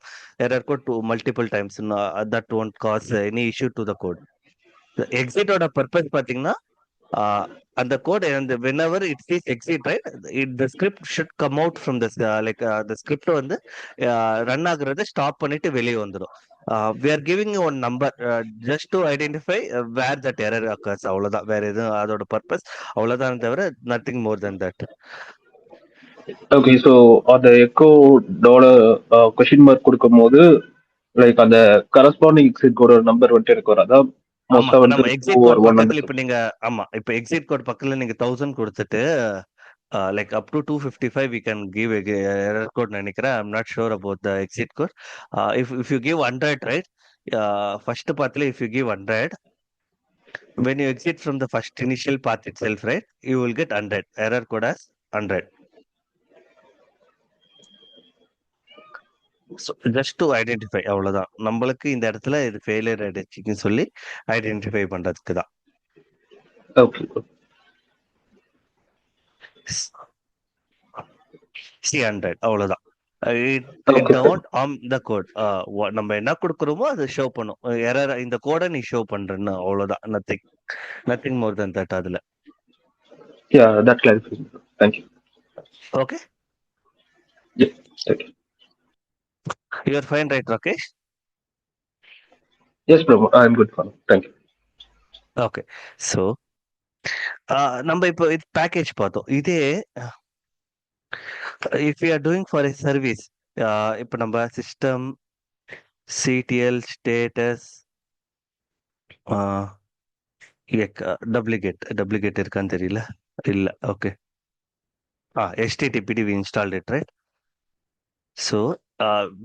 error code to multiple times, that won't cause any issue to the code. எக்ஸிட்டோட purpose பாத்தீங்கன்னா அந்த code அந்த whenever it says exit right, the script should come out from the like the script வந்து run ஆகுறத stop பண்ணிட்டு வெளியே வந்துடும். we are giving you one number just to identify where that error occurs. அவ்வளவுதான், வேற எதுவும் அதோட purpose அவ்வளவுதான் தவிர nothing more than that. Okay, so அந்த எக்கோ டாலர் கொஸ்டின் மார்க் கொடுக்கும் போது லைக் அந்த கரஸ்பாண்டிங் எக்ஸிட் கோட நம்பர் வந்துட்டு எனக்கு வராதா? ஆமா, மோஸ்டா வந்து நம்ம எக்ஸிட் கோட் 100. பக்கத்துல இப்ப நீங்க ஆமா இப்ப எக்ஸிட் கோட் பக்கத்துல நீங்க 1000 கொடுத்துட்டு like up to 255 we can give a error code நினைக்கிறேன். I'm not sure about the exit code. If you give 100 right, first pathல if you give 100, when you exit from the first initial path itself right, you will get 100 error code as 100. So just to identify, அவ்வளவுதான். நம்மளுக்கு இந்த இடத்துல இது failure ஆயிடுச்சுன்னு சொல்லி identify பண்றதுக்கு தான். Okay, C100 அவ்வளவுதான். It okay, don't arm the code. நம்ம என்ன கொடுக்குறோமோ அதை ஷோ பண்ணும். எரர் இந்த கோடை நீ ஷோ பண்றேன்னு, அவ்வளவுதான். நத்திங் மோர் தென் தட் அதுல. Yeah, that clarifies. Thank you. Okay, yeah, thank you. You are fine right Rakesh? Yes bro, I am good for. Thank you. Okay, so நம்ம இப்போ இது பேக்கேஜ் பார்த்தோம். இதே if you are doing for a service, இப்போ நம்ம systemctl status duplicate இருக்கான்னு தெரியல, இல்ல. Okay, HTTPD we installed it right. So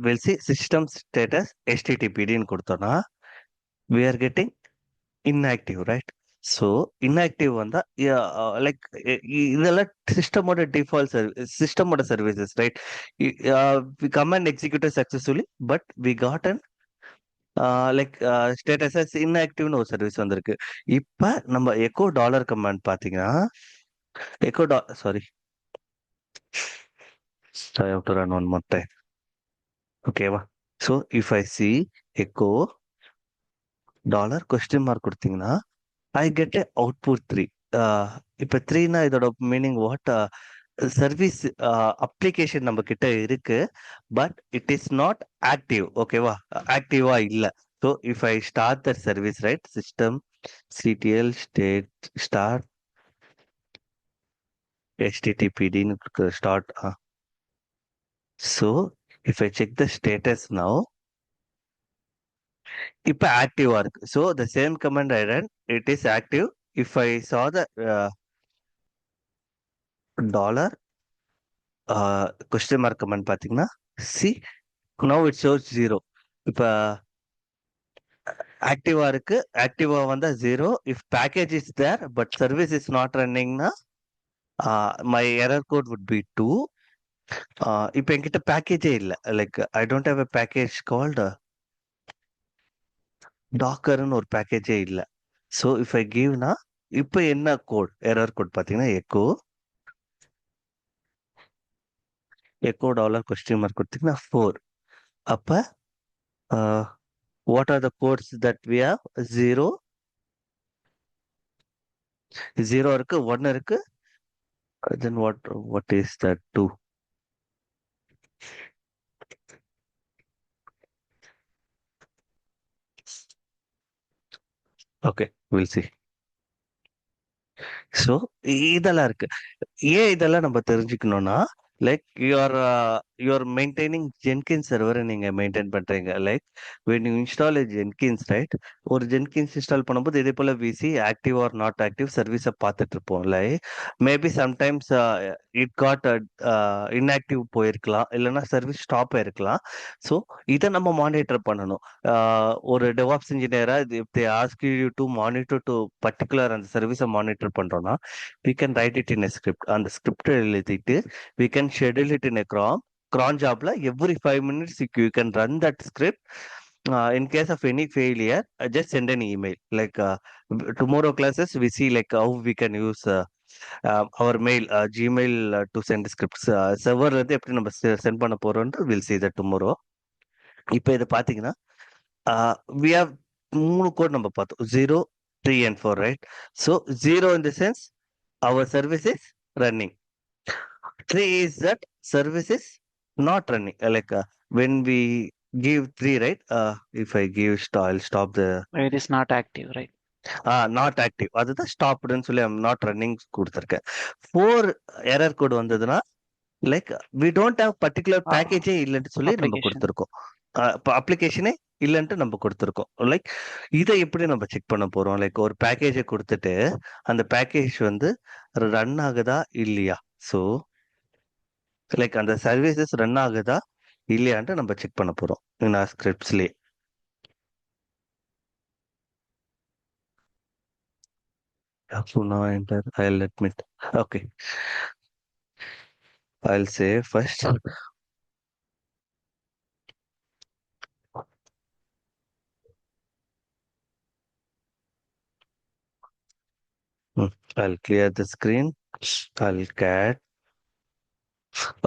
we'll see system status HTTPD ன்னு கொடுத்தோம்னா we are getting inactive right. So inactive வந்தா லைக் இதெல்லாம் சிஸ்டமோட டிஃபால்ட் சிஸ்டமோட services right. we command executed successfully but we got an like status as inactiveனு ஒரு service வந்திருக்கு. இப்ப நம்ம எக்கோ டாலர் கமாண்ட் பாத்தீங்கன்னா sorry, I have to run one more time. ஓகேவா? So if I C echo dollar question mark கொடுத்தீங்கன்னா I get a output 3. இப்போ 3னா இதோட மீனிங் வாட்? சர்வீஸ் அப்ளிகேஷன் நம்ம கிட்ட இருக்கு but it is not active. ஓகேவா? ஆக்டிவா இல்லை. So if I start that service, right, system ctl state start httpd start. So if I check the status now, இப்ப ஆக்டிவா இருக்கு. So the same command I ran, it is active. If I saw the dollar question mark command பாத்தீங்கன்னா, see now it shows 0. இப்ப ஆக்டிவா இருக்கு. ஆக்டிவா வந்தா 0. If package is there but service is not runningனா my error code would be 2. இப்ப என்கிட்ட பேக்கேஜே இல்ல. Like I don't have a package called டாக்கர்னு ஒரு பேக்கேஜே இல்ல. So if ஐ கிவ்னா இப்போ என்ன கோட் எரர் கோட் பார்த்தீங்கன்னா எக்கோ டாலர் கொஸ்டின் மார்க் கொடுத்தீங்கன்னா 4. அப்போ what are the codes that we have? 0 இருக்கு, 1 இருக்கு, then what is that 2? Okay, will see. So இதெல்லாம் இருக்கு. ஏன் இதெல்லாம் நம்ம தெரிஞ்சுக்கணும்னா, லைக் யூஆர் மெயின்டைனிங் ஜென்கின்ஸ் சர்வரை நீங்க மெயின்டைன் பண்றீங்க. Like when you install a Jenkins, right, ஒரு ஜென்கின்ஸ் இன்ஸ்டால் பண்ணும்போது இதே போல விசி ஆக்டிவ் ஆர் நாட் ஆக்டிவ் சர்வீஸை பார்த்துட்டு இருப்போம். Like maybe sometimes it got inactive போயிருக்கலாம், இல்லைன்னா சர்வீஸ் ஸ்டாப் ஆயிருக்கலாம். ஸோ இதை நம்ம மானிட்டர் பண்ணணும். ஒரு டெவாப்ஸ் இன்ஜினியரா if they ask you to monitor to particular அந்த சர்வீஸை மானிட்டர் பண்றோம்னா we can write it in a script. அந்த ஸ்கிரிப்ட் எழுதிட்டு we can schedule it in a cron jobல every 5 minutes you can run that script. In case of any failure, just send an email. Like tomorrow classes we see like how we can use our mail gmail to send scripts. server வந்து எப்படி நம்ம send பண்ண போறோம்னு we'll see that tomorrow. இப்போ இதை பாத்தீங்கன்னா we have 3 code நம்ம பார்த்தோம், 0, 3 and 4, right? So 0 in the sense our service is running. 3 is that service is not running. Like when we give 3, right? If I give I'll stop the It is not active, right? not active. அதுதான் ஸ்டாப்டுன்னு சொல்லி I'm not running கொடுத்துருக்கேன். 4 error code வந்ததுன்னா like we don't have particular பேக்கேஜே இல்லைன்னு சொல்லி நம்ம Application. கொடுத்துருக்கோம். அப்ளிகேஷனே இல்லைன்ட்டு நம்ம கொடுத்துருக்கோம். லைக் இதை எப்படி நம்ம செக் பண்ண போறோம்? லைக் ஒரு பேக்கேஜை கொடுத்துட்டு அந்த பேக்கேஜ் வந்து ரன் ஆகுதா இல்லையா? ஸோ லைக் அந்த சர்வீசஸ் ரன் ஆகுதா இல்லையான்ட்டு நம்ம செக் பண்ண போறோம் in our scriptsலயே. So now enter, I'll admit. Okay, I'll say first I'll clear the screen. I'll cat.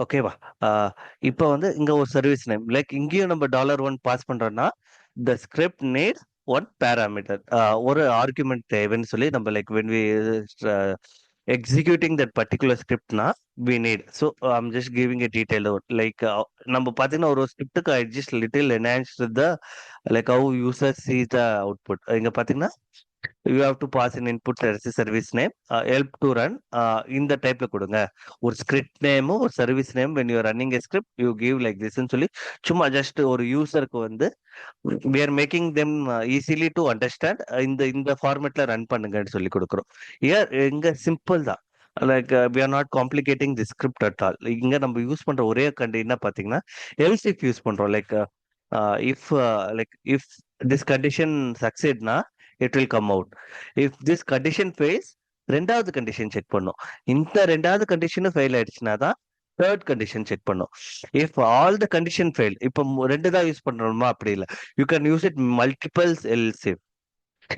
ஓகேவா? இப்போ வந்து இங்க ஒரு சர்வீஸ் நேம், லைக் இங்கேயும் நம்ம $1 பாஸ் பண்றோம்னா the script need one parameter, ஒரு ஆர்குமெண்ட் தேவைன்னு சொல்லி நம்ம like when we executing that particular script na we need. So I'm just giving a detail out. Like நம்ம பாத்தீங்கன்னா ஒரு ஸ்கிரிப்டுக்கு I just little enhanced the like how user sees the output. இங்க பாத்தீங்கன்னா you have to pass an input as a service name, help to run, இந்த டைப்ல கொடுங்க. ஒரு script நேமும் ஒரு service name when you are running a script you give like this ன்னு சொல்லி சும்மா ஜஸ்ட் ஒரு யூசருக்கு வந்து we are making them easily to understand. இந்த ஃபார்மேட்ல ரன் பண்ணுங்கன்னு சொல்லி கொடுக்குறோம். இங்க சிம்பிள் தான். Like we are not complicating the script at all. இங்க நம்ம யூஸ் பண்ற ஒரே கண்டிஷன் பாத்தீங்கன்னா else if யூஸ் பண்றோம். லைக் if this condition succeedனா it will come out. If this condition fails, ரெண்டாவது கண்டிஷன் செக் பண்ணும். இந்த ரெண்டாவது கண்டிஷனும் ஃபெயில் ஆயிடுச்சுன்னா தான் தேர்ட் கண்டிஷன் செக் பண்ணும். If all the condition fail, இப்போ 2 தான் யூஸ் பண்றோமா? அப்படி இல்லை, you can use it multiples else if.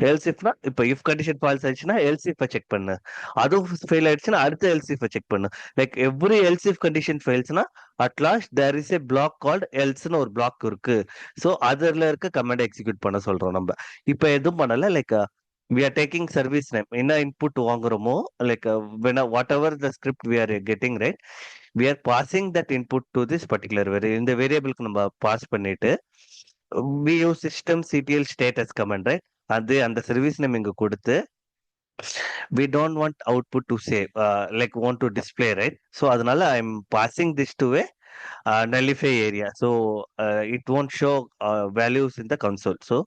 Else இஃப்னா இப்போ இஃப் கண்டிஷன் ஃபால்ஸ் ஆயிடுச்சுன்னா எல்ஸ் இஃப் செக் பண்ணு, அதுவும் ஃபெயில் ஆயிடுச்சுன்னா அடுத்த எல்ஸ் இஃப் செக் பண்ணு. Like every else if condition ஃபெயில்ஸ்னா at last there is a block called எல்ஸ்னு ஒரு பிளாக் இருக்கு. ஸோ அதுல இருக்க கமெண்ட் எக்ஸிக்யூட் பண்ண சொல்றோம் நம்ம. இப்போ எதுவும் பண்ணல, like we are taking service name, என்ன இன்புட் வாங்குறோமோ like whatever the script we are getting, right, we are passing that input to this particular variable. இந்த வேரியபிளுக்கு நம்ம பாஸ் பண்ணிட்டு we use systemctl status command, right? அது அந்த service name இங்க கொடுத்து we don't want output to save, like want to display, right? So அதனால I'm passing this to a nullify area. So it won't show values in the console. So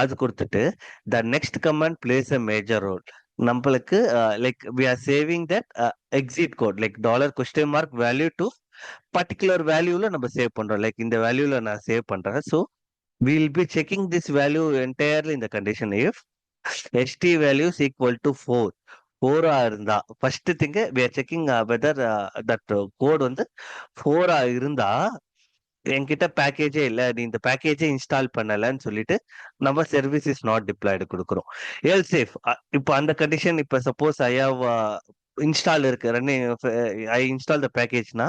அது கொடுத்துட்டு the next command plays a major role. நம்மளுக்கு like we are saving that exit code, like $? value to particular வேல்யூல நம்ம save பண்றோம். Like இந்த வேல்யூல நான் save பண்றேன். So we'll be checking this value entirely in the condition if ht value is equal to 4. 4 இருந்தா first thing we are checking whether that code வந்து 4 இருந்தா என்கிட்ட பேக்கேஜே இல்லை, நீ இந்த பேக்கேஜே இன்ஸ்டால் பண்ணலன்னு சொல்லிட்டு நம்ம சர்வீஸ் இஸ் நாட் டிப்ளாய்டு கொடுக்குறோம். எல் சேஃப் இப்போ அந்த கண்டிஷன், இப்போ சப்போஸ் ஐ ஹவ் இன்ஸ்டால் இருக்கு, ரன்னிங், ஐ இன்ஸ்டால் த பேக்கேஜ்னா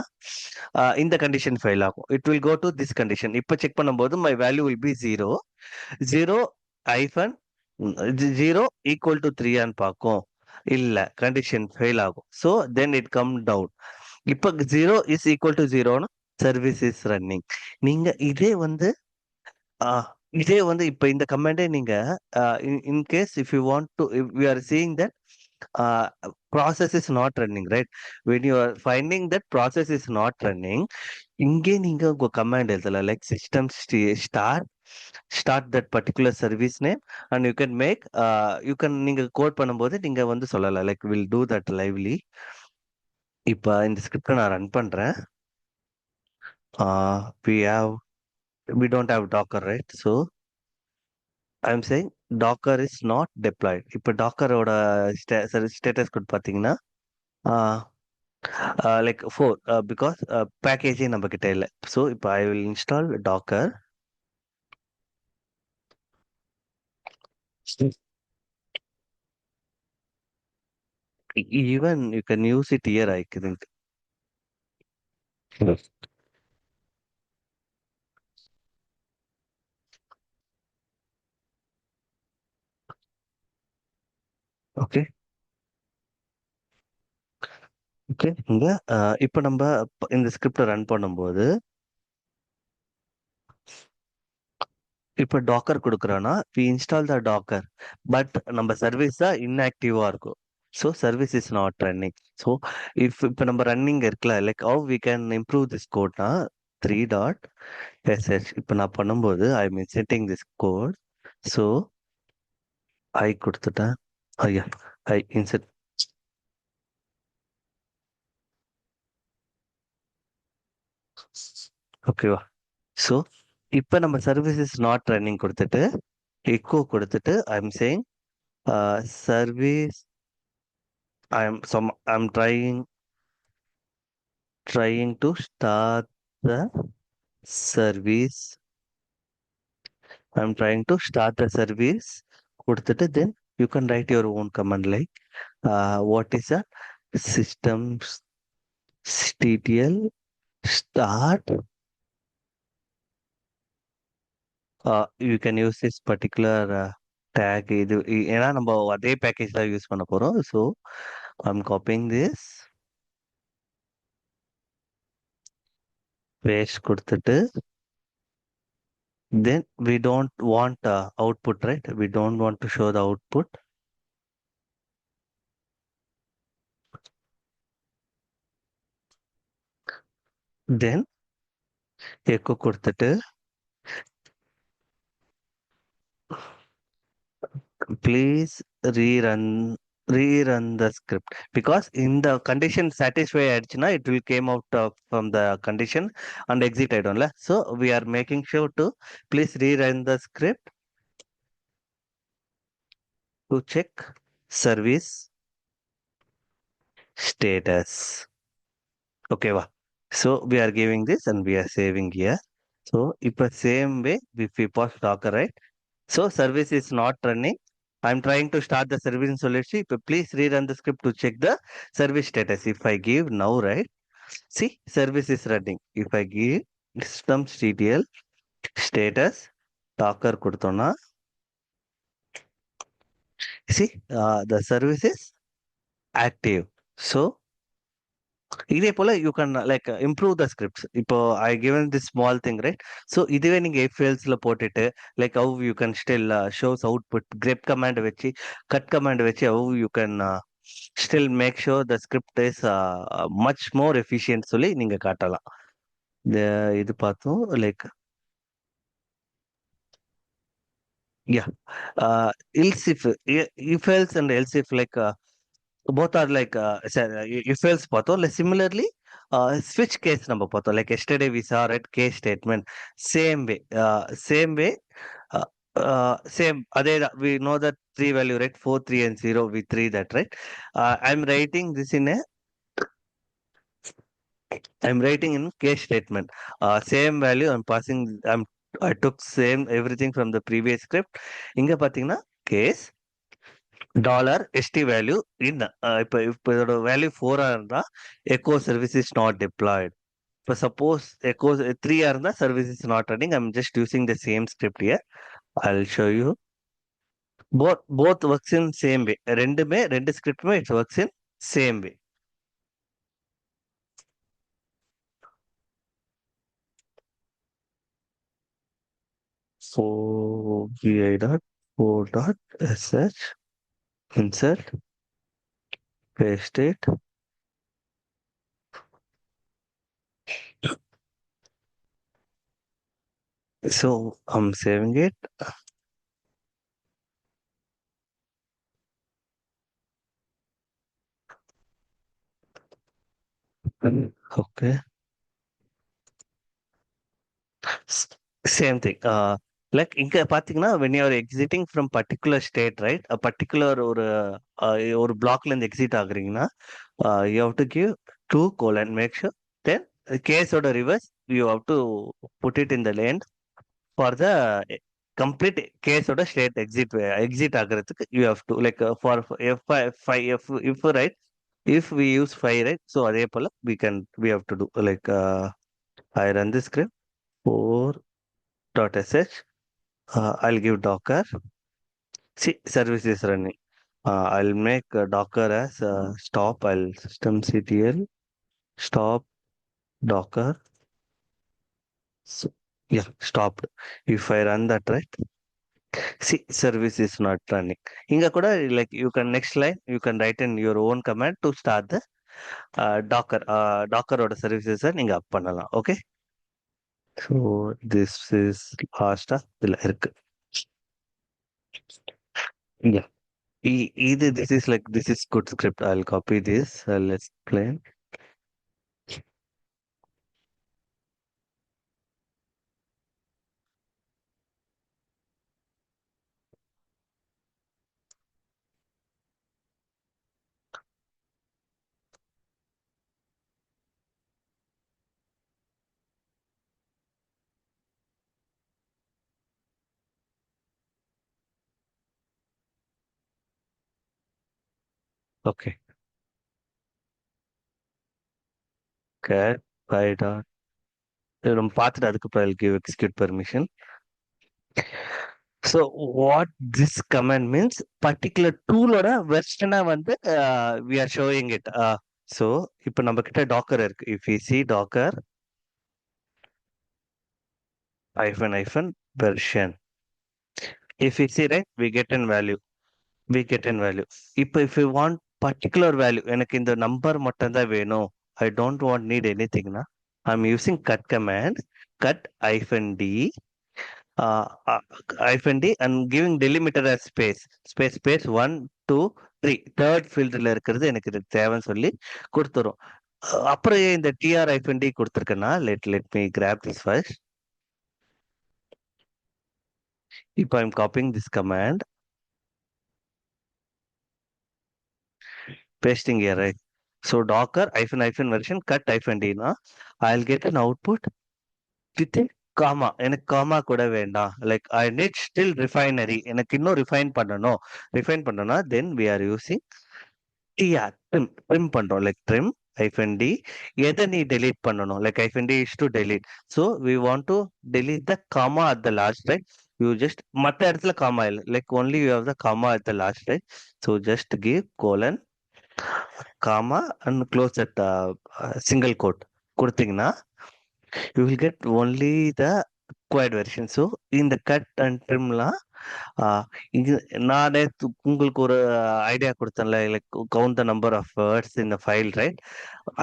இந்த கண்டிஷன் ஃபெயில் ஆகும். It will go to this condition. இப்போ செக் பண்ணும்போது my value will be 0 0 hyphen 0 equal to 3 பார்க்கும். இல்ல கண்டிஷன் ஃபெயில் ஆகும். So then it come down. இப்போ 0 இஸ் ஈக்குவல் டு 0னா சர்வீஸ் இஸ் ரன்னிங். நீங்க இதே வந்து இப்ப இந்த கமெண்டே நீங்க in case if you want to, if we are seeing that process is not running, right? When you are finding that process is not running, இங்கே நீங்க உங்க கமாண்ட் எழுதலாம், like system start that particular service name and you can make, you can, நீங்க code பண்ணும்போது நீங்க வந்து சொல்லலாம், like will do that lively. இப்ப இந்த ஸ்கிரிப்டை நான் ரன் பண்றேன். we don't have docker, right? So I'm saying docker is not deployed. இப்போ டாக்கரோட ஸ்டேட்டஸ் கோட் பார்த்தீங்கன்னா லைக் 4 பிகாஸ் பேக்கேஜே நம்ம கிட்ட இல்லை. ஸோ இப்போ I will install Docker. Even you can use it here, I think. Okay okay. இங்க இப்போ நம்ம இந்த ஸ்கிரிப்டை ரன் பண்ணும்போது இப்போ டாக்கர் கொடுக்குறோன்னா we install the Docker, but நம்ம சர்வீஸ் தான் இன்ஆக்டிவா இருக்கும். So service is not running. So இப்போ நம்ம ரன்னிங் இருக்குல்ல, like how we can improve this கோட்னா 3.sh. இப்போ நான் பண்ணும்போது I mean setting this code. So I கொடுத்துட்டேன். ஐயா ஐ இன்செட். ஓகேவா? ஸோ இப்போ நம்ம சர்வீஸ் இஸ் நாட் ரன்னிங் கொடுத்துட்டு எக்கோ கொடுத்துட்டு I am saying service, I'm trying to start the service. I'm trying to start the service. கொடுத்துட்டு then you can write your own command like what is a systemctl start. You can use this particular tag. இது ஏன்னா நம்ம அதே package தான் use பண்ண போறோம். So I'm copying this, paste கொடுத்துட்டு then we don't want output, right? We don't want to show the output. Then echo கொடுத்துட்டு please rerun the script, because in the condition satisfy ஆயிடுச்சுன்னா it will came out from the condition and exit ஆயிடும்ல. So we are making sure to please rerun the script to check service status. Okay va? So we are giving this and we are saving here. So இப்போ same way if we pass docker, right? So service is not running. I'm trying to start the service in Solidity. Please rerun the script to check the service status. If I give now, right? See, service is running. If I give systemctl status docker கொடுத்தோம்னா see the service is active. So இதே போல you can like improve the scripts. இப்போ I given this small thing right. So இதுவே நீங்க if else போட்டுட்டு like how you can still shows output grep command வச்சு cut command வச்சு how you can still make sure the script is much more efficient சொல்லி நீங்க காட்டலாம். இது பார்த்தோம் like yeah else if else and else if like both are like if else பார்த்தோம் like similarly switch case நம்ம பார்த்தோம் like yesterday we saw right case statement same way same அதே தான் we know that three value right 4 3 and 0 we 3 that right. I'm writing this in a I'm writing in case statement. Same value I'm passing. I took same everything from the previous script. இங்க பாத்தீங்கன்னா case $st value in இப்போ இதோட value 4 இருந்தா echo service is not deployed. இப்போ suppose echo 3 இருந்தா service is not running. I'm just using the same script here. I'll show you. Both works in same way. ரெண்டு ஸ்கிரிப்டுமே it works in same way. So vi.4.sh insert paste it. So I'm saving it. Okay. Same thing. Like இங்க பாத்தீங்கன்னா when you are exiting from particular state right, a particular ஒரு blockல இருந்து exit ஆகுறீங்கன்னா you have to give 2: make sure then case ஓட reverse you have to put it in the lane for the complete case ஓட state exit ஆகுறதுக்கு you have to like for if right, if we use 5 right, so அதே போல we have to do like I run the script 4.sh. I'll give Docker. See, service is running. I'll make Docker as stop. I'll systemctl stop Docker. So, yeah, stopped. If I run that right, see, service is not running. Inga kuda like you can next line you can write in your own command to start the Docker. Docker oda services நீங்க up பண்ணலாம். Okay. So this is last இதுல இருக்கு. Yeah. Either this is good script. I'll copy this. I'll explain. Okay. Cat by dot. நம்ம பார்த்துட்டு அதுக்கப்புறம் I'll give execute permission. So what this command means, particular tool-ஓட version வந்து we are showing it. So இப்போ நம்ம கிட்ட docker இருக்கு. If we see docker hyphen version, if we see right, we get in value. இப்போ if you want particular value, எனக்கு இந்த number மட்டும் தான் வேணும், I don't want need anything na, I'm using cut command, cut -d and giving delimiter as space 1 2 3 third fieldல இருக்கிறது எனக்கு இது தேவைன்னு சொல்லி கொடுத்துரும். அப்புறம் இந்த tr-d கொடுத்துருக்கேன்னா let me grab this first. இப்போ I'm copying this command, pasting here, right? So docker hyphen version cut -d na, I'll get an output with a comma. எனக்கு comma கூட வேண்டாம். Like I need still refinery. எனக்கு இன்னும் refine பண்ணணும்னா then we are using trim பண்றோம். Like trim -d. எதை நீ delete பண்ணணும்? Like -d is to delete. So we want to delete the comma at the last, right? You just மத்த இடத்துல comma இல்லை. Like only you have the comma at the last, right? So just give : comma and close at single quote கொடுத்தீங்கன்னா you will get only the quiet version. So இந்த cut and trimலாம் இது நானே உங்களுக்கு ஒரு idea கொடுத்தேன்ல, like count the number of words in file, right?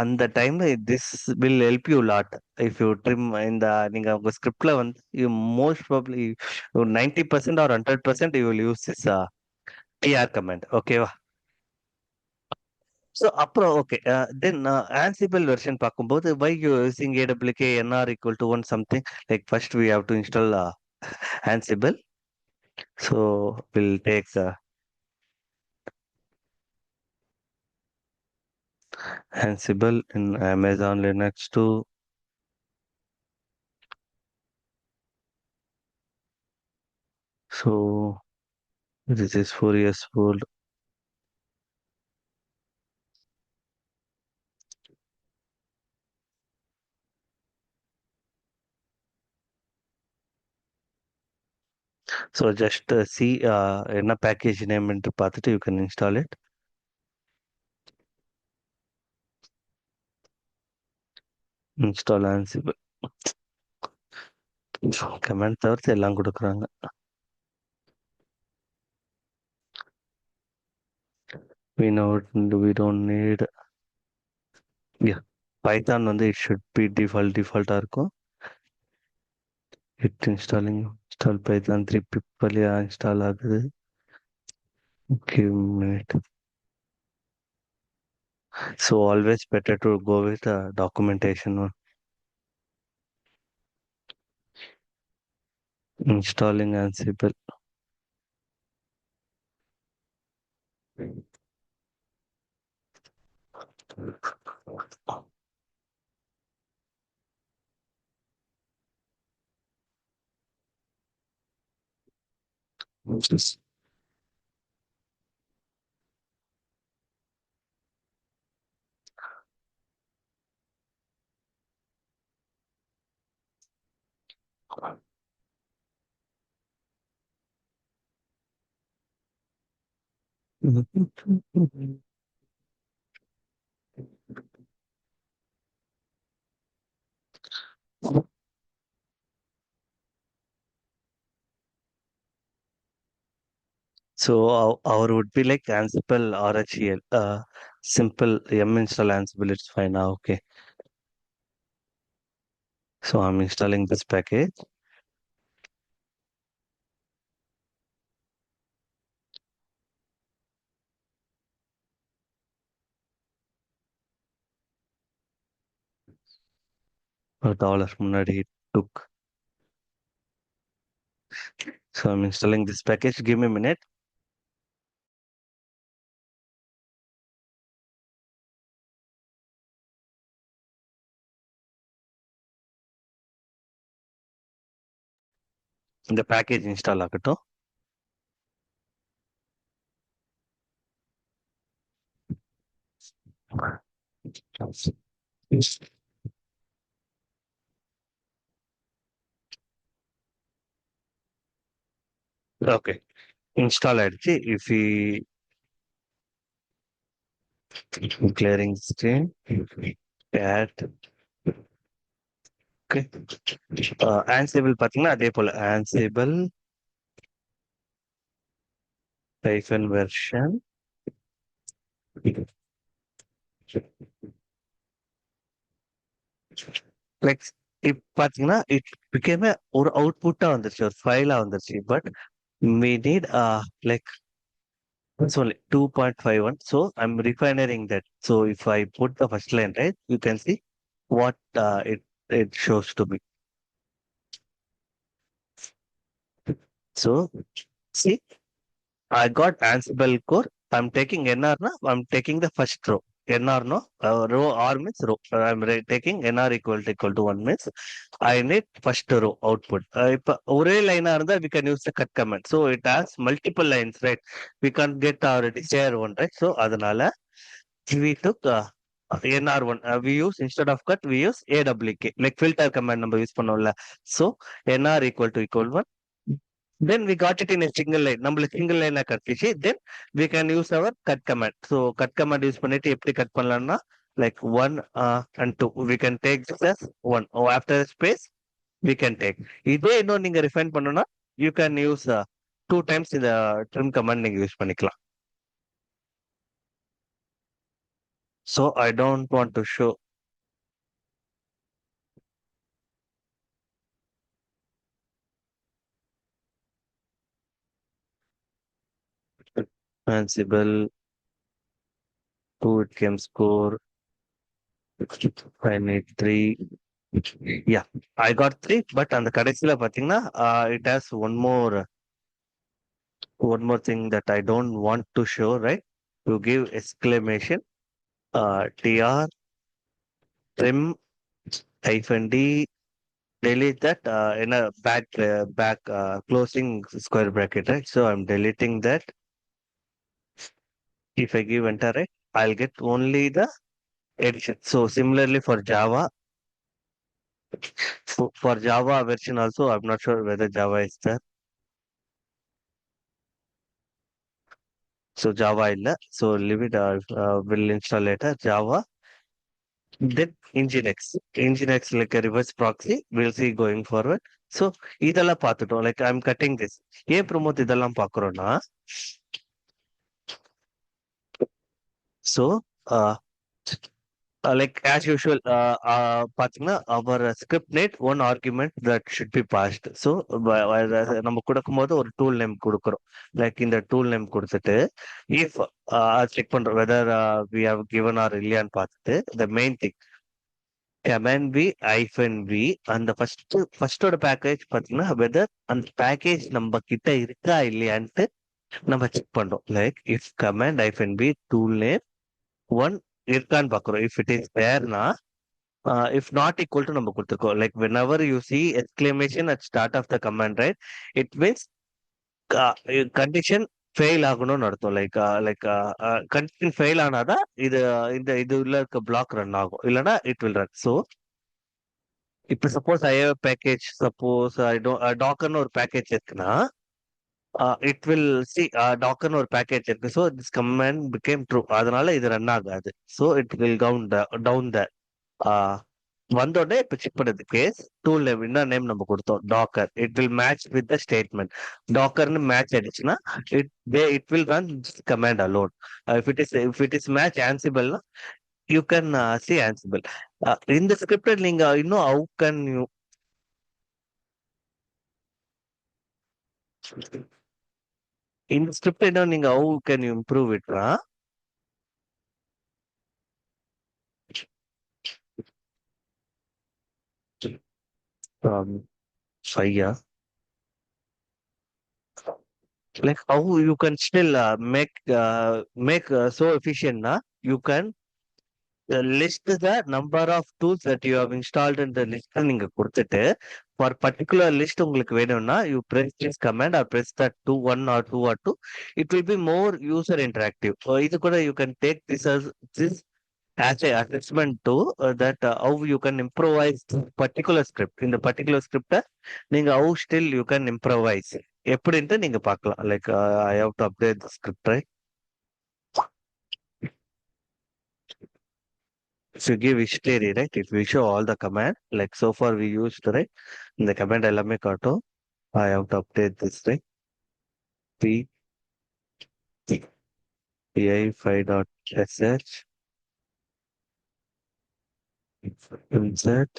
அந்த டைம்ல this will help you lot. If you trim இந்த நீங்க உங்க ஸ்கிரிப்ட்ல வந்து you most probably 90% or 100% you will use this TR comment. ஓகேவா? ஸோ அப்புறம் ஓகே, தென் ஆன்சிபிள் வெர்ஷன் பார்க்கும்போது why you using AWK NR equal to one something, like first we have to install Ansible. So will take Ansible in Amazon Linux too. So this is 4 years old. So just see என்ன package name என்று பார்த்துட்டு you can install it. Install Ansible. Comment தவிர்த்து எல்லாம் கொடுக்குறாங்க. we don't need, yeah, Python வந்து it should be default இருக்கும். it installing install Python 3 people install ஆகுது. Okay, minute. So always better to go with the documentation one. Installing Ansible. So our would be like Ansible RHEL. Simple yum install Ansible, it's fine now. Okay. So I'm installing this package. $1 முன்னாடி took. So I'm installing this package. Give me a minute. இந்த package install ஆகட்டும். Okay, install ஆயிடுச்சு. If clearing screen cat. Okay, Ansible பார்த்தீங்கன்னா அதே போல Ansible hyphen version like இப்ப பாத்தீங்கன்னா it became ஒரு அவுட்புட்டா வந்துருச்சு, ஒரு ஃபைலா வந்துருச்சு. But we need like it's only 2.51. So I'm refining that. So if I put the first line, right, you can see what it shows to me. So see, I got Ansible core. I'm taking NR now. I'm taking the first row. NR no, row R means row. I'm taking NR equal to 1 means I need first row output. இப்ப ஒரே லைனா இருந்தா we can use the cut command. So it has multiple lines, right? We can't get our desired one, right? So அதனால we took NR1. We use instead of cut, we use AWK. Like filter command நம்ம use பண்ணோம்ல. So NR equal 1. then we got it in a single line. நம்மளுக்கு single line கட்டுச்சு. Then we can use our cut command. So cut command use பண்ணிட்டு எப்படி cut பண்ணலாம்னா like 1 and 2 we can take this as 1. Oh, after a space we can take. இதே இன்னும் நீங்க refine பண்ணணும்னா you can use 2 times இந்த trim command நீங்க use பண்ணிக்கலாம். So I don't want to show. Ansible 2 it came score. I need 3. Yeah, I got 3, but அந்த கடைசியில பாத்தீங்கன்னா it has one more thing that I don't want to show, right? To give exclamation tr trim -d, delete that in a back closing square bracket, right? So I'm deleting that. If I give enter, right, I'll get only the edition. So similarly for Java, for Java version also, I'm not sure whether Java is there. So Java illa, so leave it. Will install later Java. Then Nginx. Nginx like a reverse proxy. We'll see going forward. So இதெல்லாம் பார்த்துட்டோம். Like I'm cutting this. ஏன் promote இதெல்லாம் பார்க்குறோம்னா so like as usual பாத்தீங்கன்னா our script need one argument that should be passed. So நம்ம கொடுக்கும்போது ஒரு tool name கொடுக்குறோம். Like இந்த tool name கொடுத்துட்டு if check பண்றோம் whether we have given or இல்லையான்னு பார்த்துட்டு the main thing command v -v அந்த ஃபர்ஸ்டோட பேக்கேஜ் பாத்தீங்கன்னா whether அந்த பேக்கேஜ் நம்ம கிட்ட இருக்கா இல்லையான்ட்டு நம்ம செக் பண்றோம். Like if command -v tool name 1 இருக்கான்னு பாக்குறோம். if it is thereனா if not equal to நம்ம கொடுத்துருக்கோம். Like whenever you see exclamation at start of the command, right, it means condition fail ஆகணும்னு அர்த்தம். லைக் கண்டிஷன் ஃபெயில் ஆனாதான் இது உள்ள இருக்க black run ஆகும், இல்லைன்னா இட் வில் ரன். ஸோ இப்போ suppose I have package, suppose டாக்கர்னு ஒரு பேக்கேஜ் இருக்குன்னா இட் வில் சி டாக்கர்னு ஒரு பேக்கேஜ் இருக்கு. So this comment became true, அதனால இது ரன் ஆகாது. So it will down the வந்தோடனே இப்போ செக் பண்ணது கேஸ் டூல் நேம் என்ன நேம் நம்ம கொடுத்தோம் Docker, it will match with the statement. டாக்கர்னு மேட்ச் ஆயிடுச்சுன்னா it will run command alone. If it is match ஆன்சிபிள்னா யூ கேன் சி ஆன்சிபிள். இந்த ஸ்கிரிப்ட் நீங்க இன்னும் ஹவு கேன் யூ இந்த ஸ்கிரிப்ட் இன்னும் நீங்க ஹவு கேன் யூ இம்ப்ரூவ் இட்னா ஃபையா like how you can still make so efficient na you can list the number of tools that you have installed in the list நீங்க கொடுத்துட்டு for particular list உங்களுக்கு வேணும்னா you press this command or press that 1 or 2 or 2, it will be more user interactive. இது கூட you can take this as a assessment to that how you can improvise this particular script. இந்த particular script நீங்க how still you can improvise எப்படின்ட்டு நீங்க பார்க்கலாம். Like I have to update the script, right? If you give history, right, it will show all the command. Like so far we used, right? இந்த command எல்லாமே காட்டும். I have to update this, right? p pi5.sh insert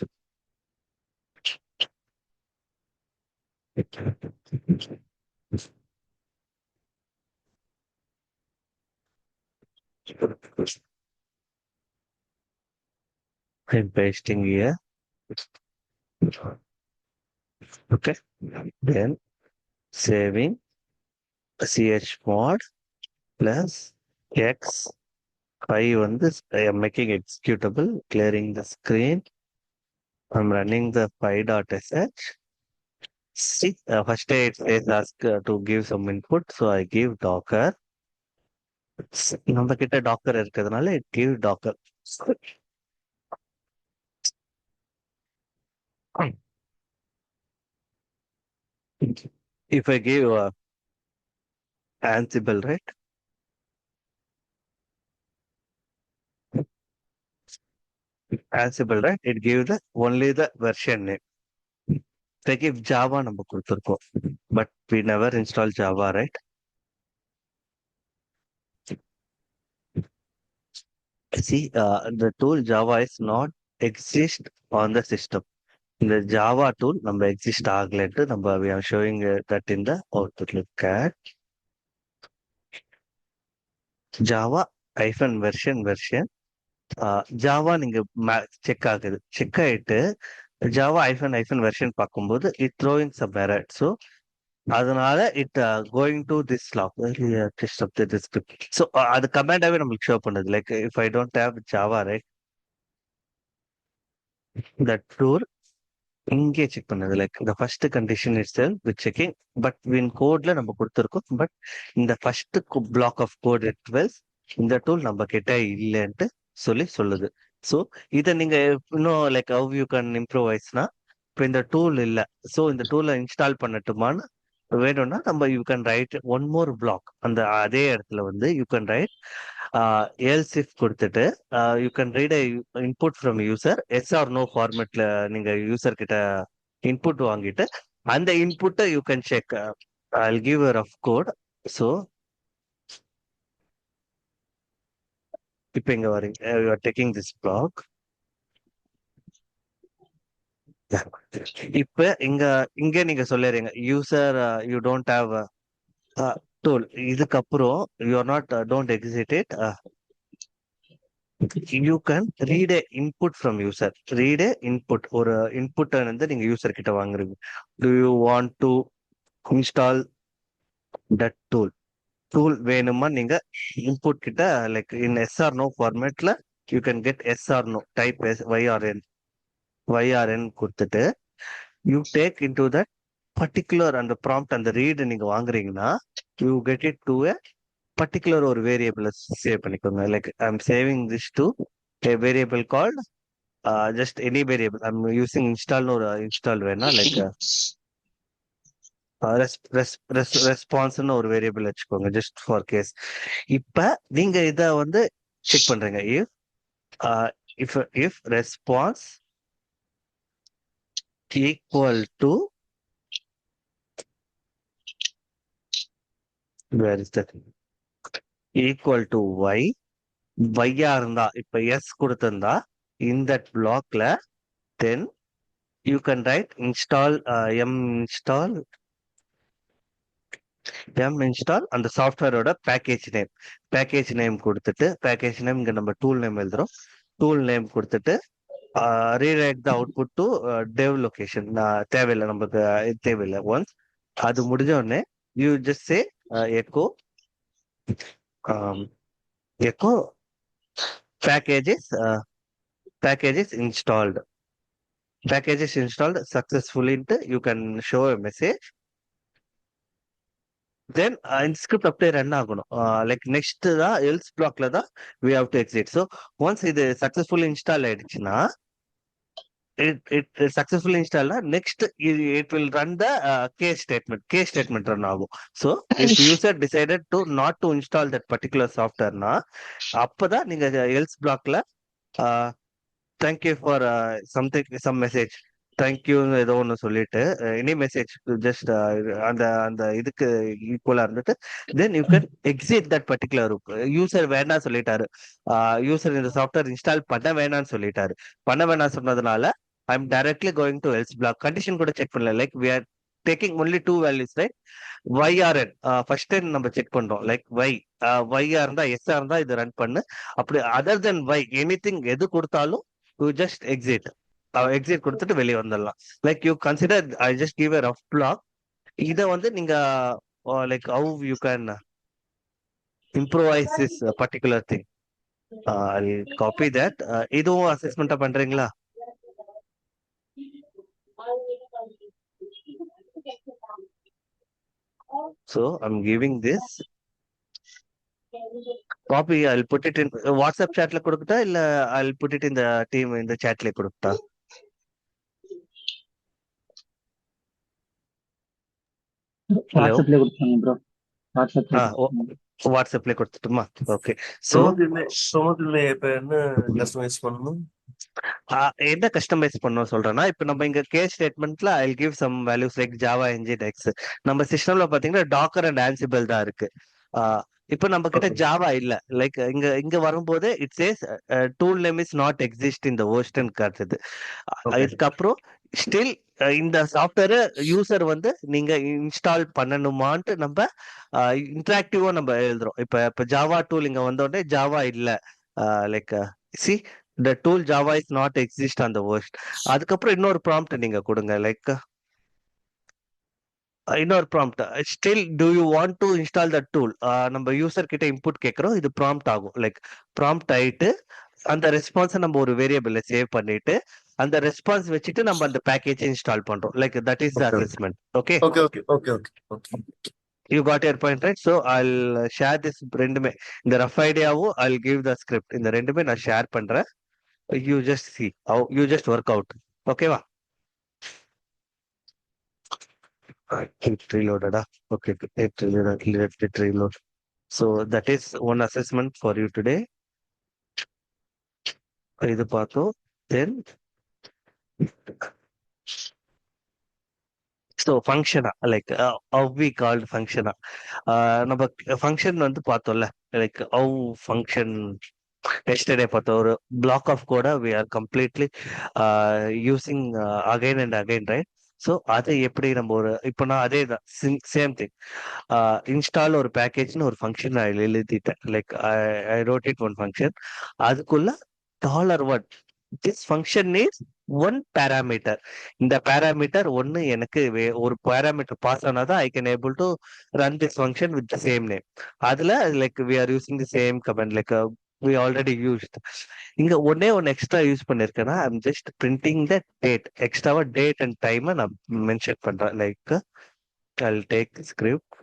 I'm pasting here. Okay, then saving chmod plus x 5 வந்து I am making executable, clearing the screen. I'm running the pi.sh. See, first it says ask to give some input, so I give docker. நம்ம கிட்ட Docker இருக்கிறதுனால it give docker. if I give Ansible, right? Ansible, right? It gives the only the version name. If I give Java, நம்ம கொடுத்திருக்கோம், but we never install Java, right? See, the tool Java is not exist on the system. The Java tool number exist aglet number we are showing that in the output. Look at Java hyphen version. Java நீங்க check ஆகுது, check ஆயிட்டு Java hyphen version பார்க்கும்போது it throwing some error. So அதனால it going to this log just of the description. So அது கமாண்டாவே நம்மளுக்கு show பண்ணுது. Like if I don't have Java, right, that tool இங்கே check பண்ணது. Like இந்த first condition it's with checking, but வின் கோட்ல நம்ம கொடுத்துருக்கோம். பட் இந்த ஃபர்ஸ்ட் பிளாக் ஆஃப் கோட் இட்வெல்ஸ் இந்த டூல் நம்ம கிட்ட இல்லைன்ட்டு சொல்லுது. ஸோ இதை நீங்க இன்னும் லைக் ஹவ் யூ கேன் இம்ப்ரூவைஸ்னா, இப்போ இந்த டூல் இல்லை, ஸோ இந்த டூலை இன்ஸ்டால் பண்ணட்டுமான்னு வேணும்னா நம்ம you can write one more block. அந்த அதே இடத்துல வந்து you can write else if கொடுத்துட்டு you can read input from user yes or no ஃபார்மேட்ல நீங்க யூசர் கிட்ட இன்புட் வாங்கிட்டு அந்த இன்புட்டை you can check. I give a rough code. So இப்போ இங்க வரீங்க, you are taking this block. இப்ப இங்க நீங்க சொல்லிடுறீங்க user you don't have tool. இதுக்கப்புறம் you are not don't exit it. You can read input from user. Read input, ஒரு input வந்து நீங்க யூசர் கிட்ட வாங்குறீங்க. Do you want to install that tool வேணுமா நீங்க இன்புட் கிட்ட லைக் இன் எஸ்ஆர் நோ ஃபார்மேட்ல you can get yes or no type YRN கொடுத்துட்டு you take in to that particular அந்த ப்ராம்ப்ட் அந்த ரீடு நீங்க வாங்குறீங்கன்னா you get it to particular ஒரு வேரியபிள் சேவ் பண்ணிக்கோங்க. Like I am saving this to a variable called just any variable. I'm using install ஒரு install வேணா like ரெஸ்பான்ஸ்னு ஒரு variable வச்சுக்கோங்க ஜஸ்ட் ஃபார் கேஸ். இப்ப நீங்க இத வந்து செக் பண்றீங்க. if response equal to where is that equal to y இருந்தா, இப்ப எஸ் கொடுத்திருந்தா in that blockல then you can write install install அந்த சாஃப்ட்வேரோட பேக்கேஜ் நேம் கொடுத்துட்டு, பேக்கேஜ் நேம் இங்க நம்ம டூல் நேம் எழுதுறோம். டூல் நேம் கொடுத்துட்டு rewrite the output to டெவ் location. தேவையில்லை, நமக்கு தேவையில்லை. ஒன்ஸ் அது முடிஞ்ச உடனே you just say echo packages installed successfully. You can show a message. Then இந்த ஸ்கிரிப்ட் அப்படியே ரன் ஆகணும். லைக் நெக்ஸ்ட் தான் எல்ஸ் பிளாக்ல தான் we have to exit. So once இது சக்சஸ்ஃபுல்லி இன்ஸ்டால் ஆயிடுச்சுன்னா it successfully installed, next it will run the case statement run ஆகும். So if user decided to not to install that particular software na அப்பதான் நீங்க else blockல thank you for some message, thank you ஏதோ ஒன்று சொல்லிட்டு any message just அந்த இதுக்கு ஈக்குவலா இருந்துட்டு then you can exit that particular loop. User வேணாம் சொல்லிட்டாரு, யூசர் இந்த சாஃப்ட்வேர் இன்ஸ்டால் பண்ண வேணாம்னு சொல்லிட்டாரு. பண்ண வேணாம் சொன்னதுனால I am directly going to else block. Condition கூட செக் பண்ணல. Like we are taking only 2 values, right? YRN first time நம்ம செக் பண்றோம். லைக் YA இருந்தா எஸ்ஆ இருந்தா இது ரன் பண்ணு. அப்படி அதர் தென் எனிதிங் எது கொடுத்தாலும் யூ ஜஸ்ட் எக்ஸிட் கொடுத்துட்டு வெளியே வந்துடலாம். Like you consider I just give a rough block. இதை வந்து நீங்க like how you can improvise this particular thing. I'll copy that. இதுவும் அசஸ்மெண்டா பண்றீங்களா? So I'm giving this copy. I'll put it in WhatsApp chatல கொடுக்கட்டா இல்ல I'll put it in the team in the chatல கொடுக்கட்டா? Hello வாட்ஸ்அப்லயே கொடுத்தாங்க ப்ரோ. வாட்ஸ்அப்ல ஆ கொடுத்தாங்க. வாட்ஸ்அப்ல கொடுத்துட்டுமா? ஓகே. ஸோ ப்ரொமோஷன்ல இப்ப என்ன கஸ்டமைஸ் பண்ணணும்? என்ன கஸ்டமைஸ் பண்ணோம் சொல்றேன்னா, இப்போ நம்ம இங்க கேஸ் ஸ்டேட்மெண்ட்ல I give some values like Java nginx. நம்ம சிஸ்டம்ல பாத்தீங்கன்னா டாக்கர் அண்ட் ஆன்சிபிள் தான் இருக்கு. இப்போ நம்ம கிட்ட ஓகே ஜாவா இல்ல. லைக் இங்க இங்க வரும்போது it chase tool name is not exist இந்த வெர்ஷன் காட்டுது. ஓகே இதுக்கப்புறம் ஸ்டில் இந்த சாஃப்ட்வேர் யூசர் வந்து நீங்க இன்ஸ்டால் பண்ணணுமான்ட்டு நம்ம இன்டராக்டிவா நம்ம எழுதுறோம். இப்ப ஜாவா டூல் இங்க வந்த உடனே ஜாவா இல்ல, like C the tool java is not exist on the version. அதுக்கப்புறம் இன்னொரு ப்ராம்ப்ட் நீங்க கொடுங்க. லைக் இன்னொரு prompt still do you want to install that tool. நம்ம யூசர் கிட்ட இன்புட் கேட்கிறோம், இது ப்ராம்ப்ட் ஆகும். லைக் ப்ராம்ப்ட் ஆயிட்டு அந்த ரெஸ்பான்ஸை நம்ம ஒரு வேரியபிள்ல சேவ் பண்ணிட்டு அந்த ரெஸ்பான்ஸ் வச்சுட்டு நம்ம அந்த பேக்கேஜ் இன்ஸ்டால் பண்றோம். Like that is the okay assessment. Okay, okay okay okay okay okay you got your point right. So I'll share this ரெண்டுமே, இந்த ரஃப் ஐடியாவும் ஐல் கிவ் த ஸ்கிரிப்ட், இந்த ரெண்டுமே நான் ஷேர் பண்றேன். You just see how you just work out. Okay va? It reloaded. Okay, it reloaded. Let it reload. So that is one assessment for you today. இது பார்த்தோம். Then so function like how we called function. நம்ம function வந்து பார்த்தோம்ல, like how function yesterday பார்த்தோம். ஒரு block of code we are completely using again and again, right? So அதை எப்படி நம்ம ஒரு இப்போ நான் அதே தான் சேம் திங் இன்ஸ்டால் ஒரு பேக்கேஜ்னு ஒரு ஃபங்க்ஷன் நான் எழுதிட்டேன். Like I wrote it one function. அதுக்குள்ள $1 this function is one parameter. இந்த பேராமீட்டர் ஒன்னு எனக்கு ஒரு பேராமீட்டர் பாஸ் ஆனாதான் I can able to run this function with the same name. அதுல like we are using the same comment like we already used. இங்க ஒன்னே ஒன்னு எக்ஸ்ட்ரா யூஸ் பண்ணிருக்கேன்னா I'm just printing the date. எக்ஸ்ட்ராவா date and time நான் mention பண்றேன். Like I'll take the script.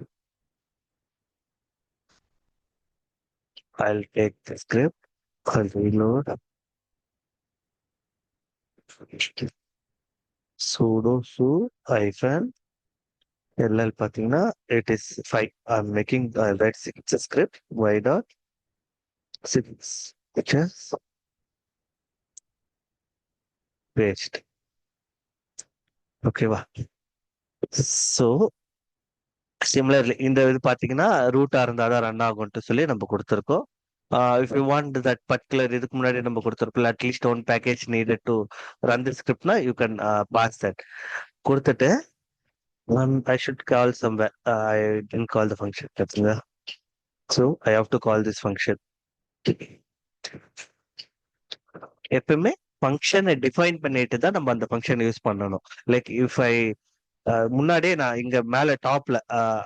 I'll take the script. I'll reload. Sudo su hyphen ll பாத்தீங்கன்னா it is 5. I'm making that 6 script. Y dot 6 pictures paste. ஓகேவா? So similarly இந்த இது பார்த்தீங்கன்னா ரூட்டா இருந்தால் தான் run ஆகும்ட்டு சொல்லி நம்ம கொடுத்துருக்கோம். If you want that particular இதுக்கு முன்னாடி நம்ம கொடுத்துருக்கோம் at least one package needed to run the ஸ்கிரிப்ட்னா யூ கேன் பாஸ் தட் கொடுத்துட்டு I should call somewhere. I didn't call the function. கரெக்டுங்க? So I have to call this function. எப்பவுமே ஃபங்க்ஷனை define பண்ணிட்டு தான் நம்ம அந்த ஃபங்க்ஷன் யூஸ் பண்ணணும். லைக் இஃப் ஐ முன்னாடியே நான் இங்க மேல டாப்ல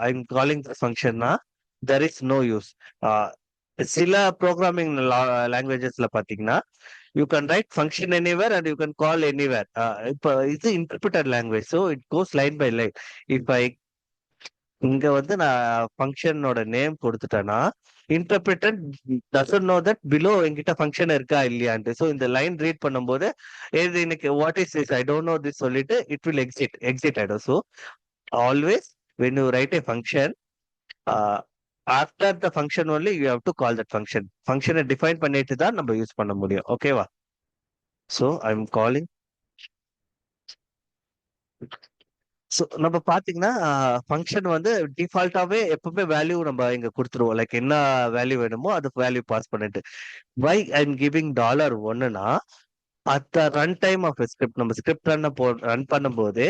ஐ எம் காலிங் திஸ் ஃபங்க்ஷன்னா தெர் இஸ் நோ யூஸ். சில ப்ரோக்ராமிங் லாங்குவேஜஸ்ல பாத்தீங்கன்னா you can write function anywhere and you can call anywhere. இப்போ இது interpreted language, so it goes line by line. If I இங்க வந்து நான் ஃபங்க்ஷனோட நேம் கொடுத்துட்டேன்னா interpreted doesn't know that below என்கிட்ட ஃபங்க்ஷன் இருக்கா இல்லையான்ட்டு. ஸோ இந்த லைன் ரீட் பண்ணும்போது இது இன்னைக்கு what is this I don't know this சொல்லிட்டு இட் வில் எக்ஸிட் ஆயிடும். So always when you write a function after the function only you have to call that function. ஃபங்க்ஷனை define பண்ணிட்டு தான் நம்ம யூஸ் பண்ண முடியும். ஓகேவா? So I am calling. So நம்ம பார்த்தீங்கன்னா ஃபங்க்ஷன் வந்து டிஃபால்ட்டாகவே எப்பவுமே வேல்யூ நம்ம இங்கே கொடுத்துருவோம். லைக் என்ன வேல்யூ வேணுமோ அதுக்கு வேல்யூ பாஸ் பண்ணிட்டு வை ஐ எம் கிவிங் $1னா at the run time of script நம்ம ஸ்கிரிப்ட் ரன் பண்ணும்போது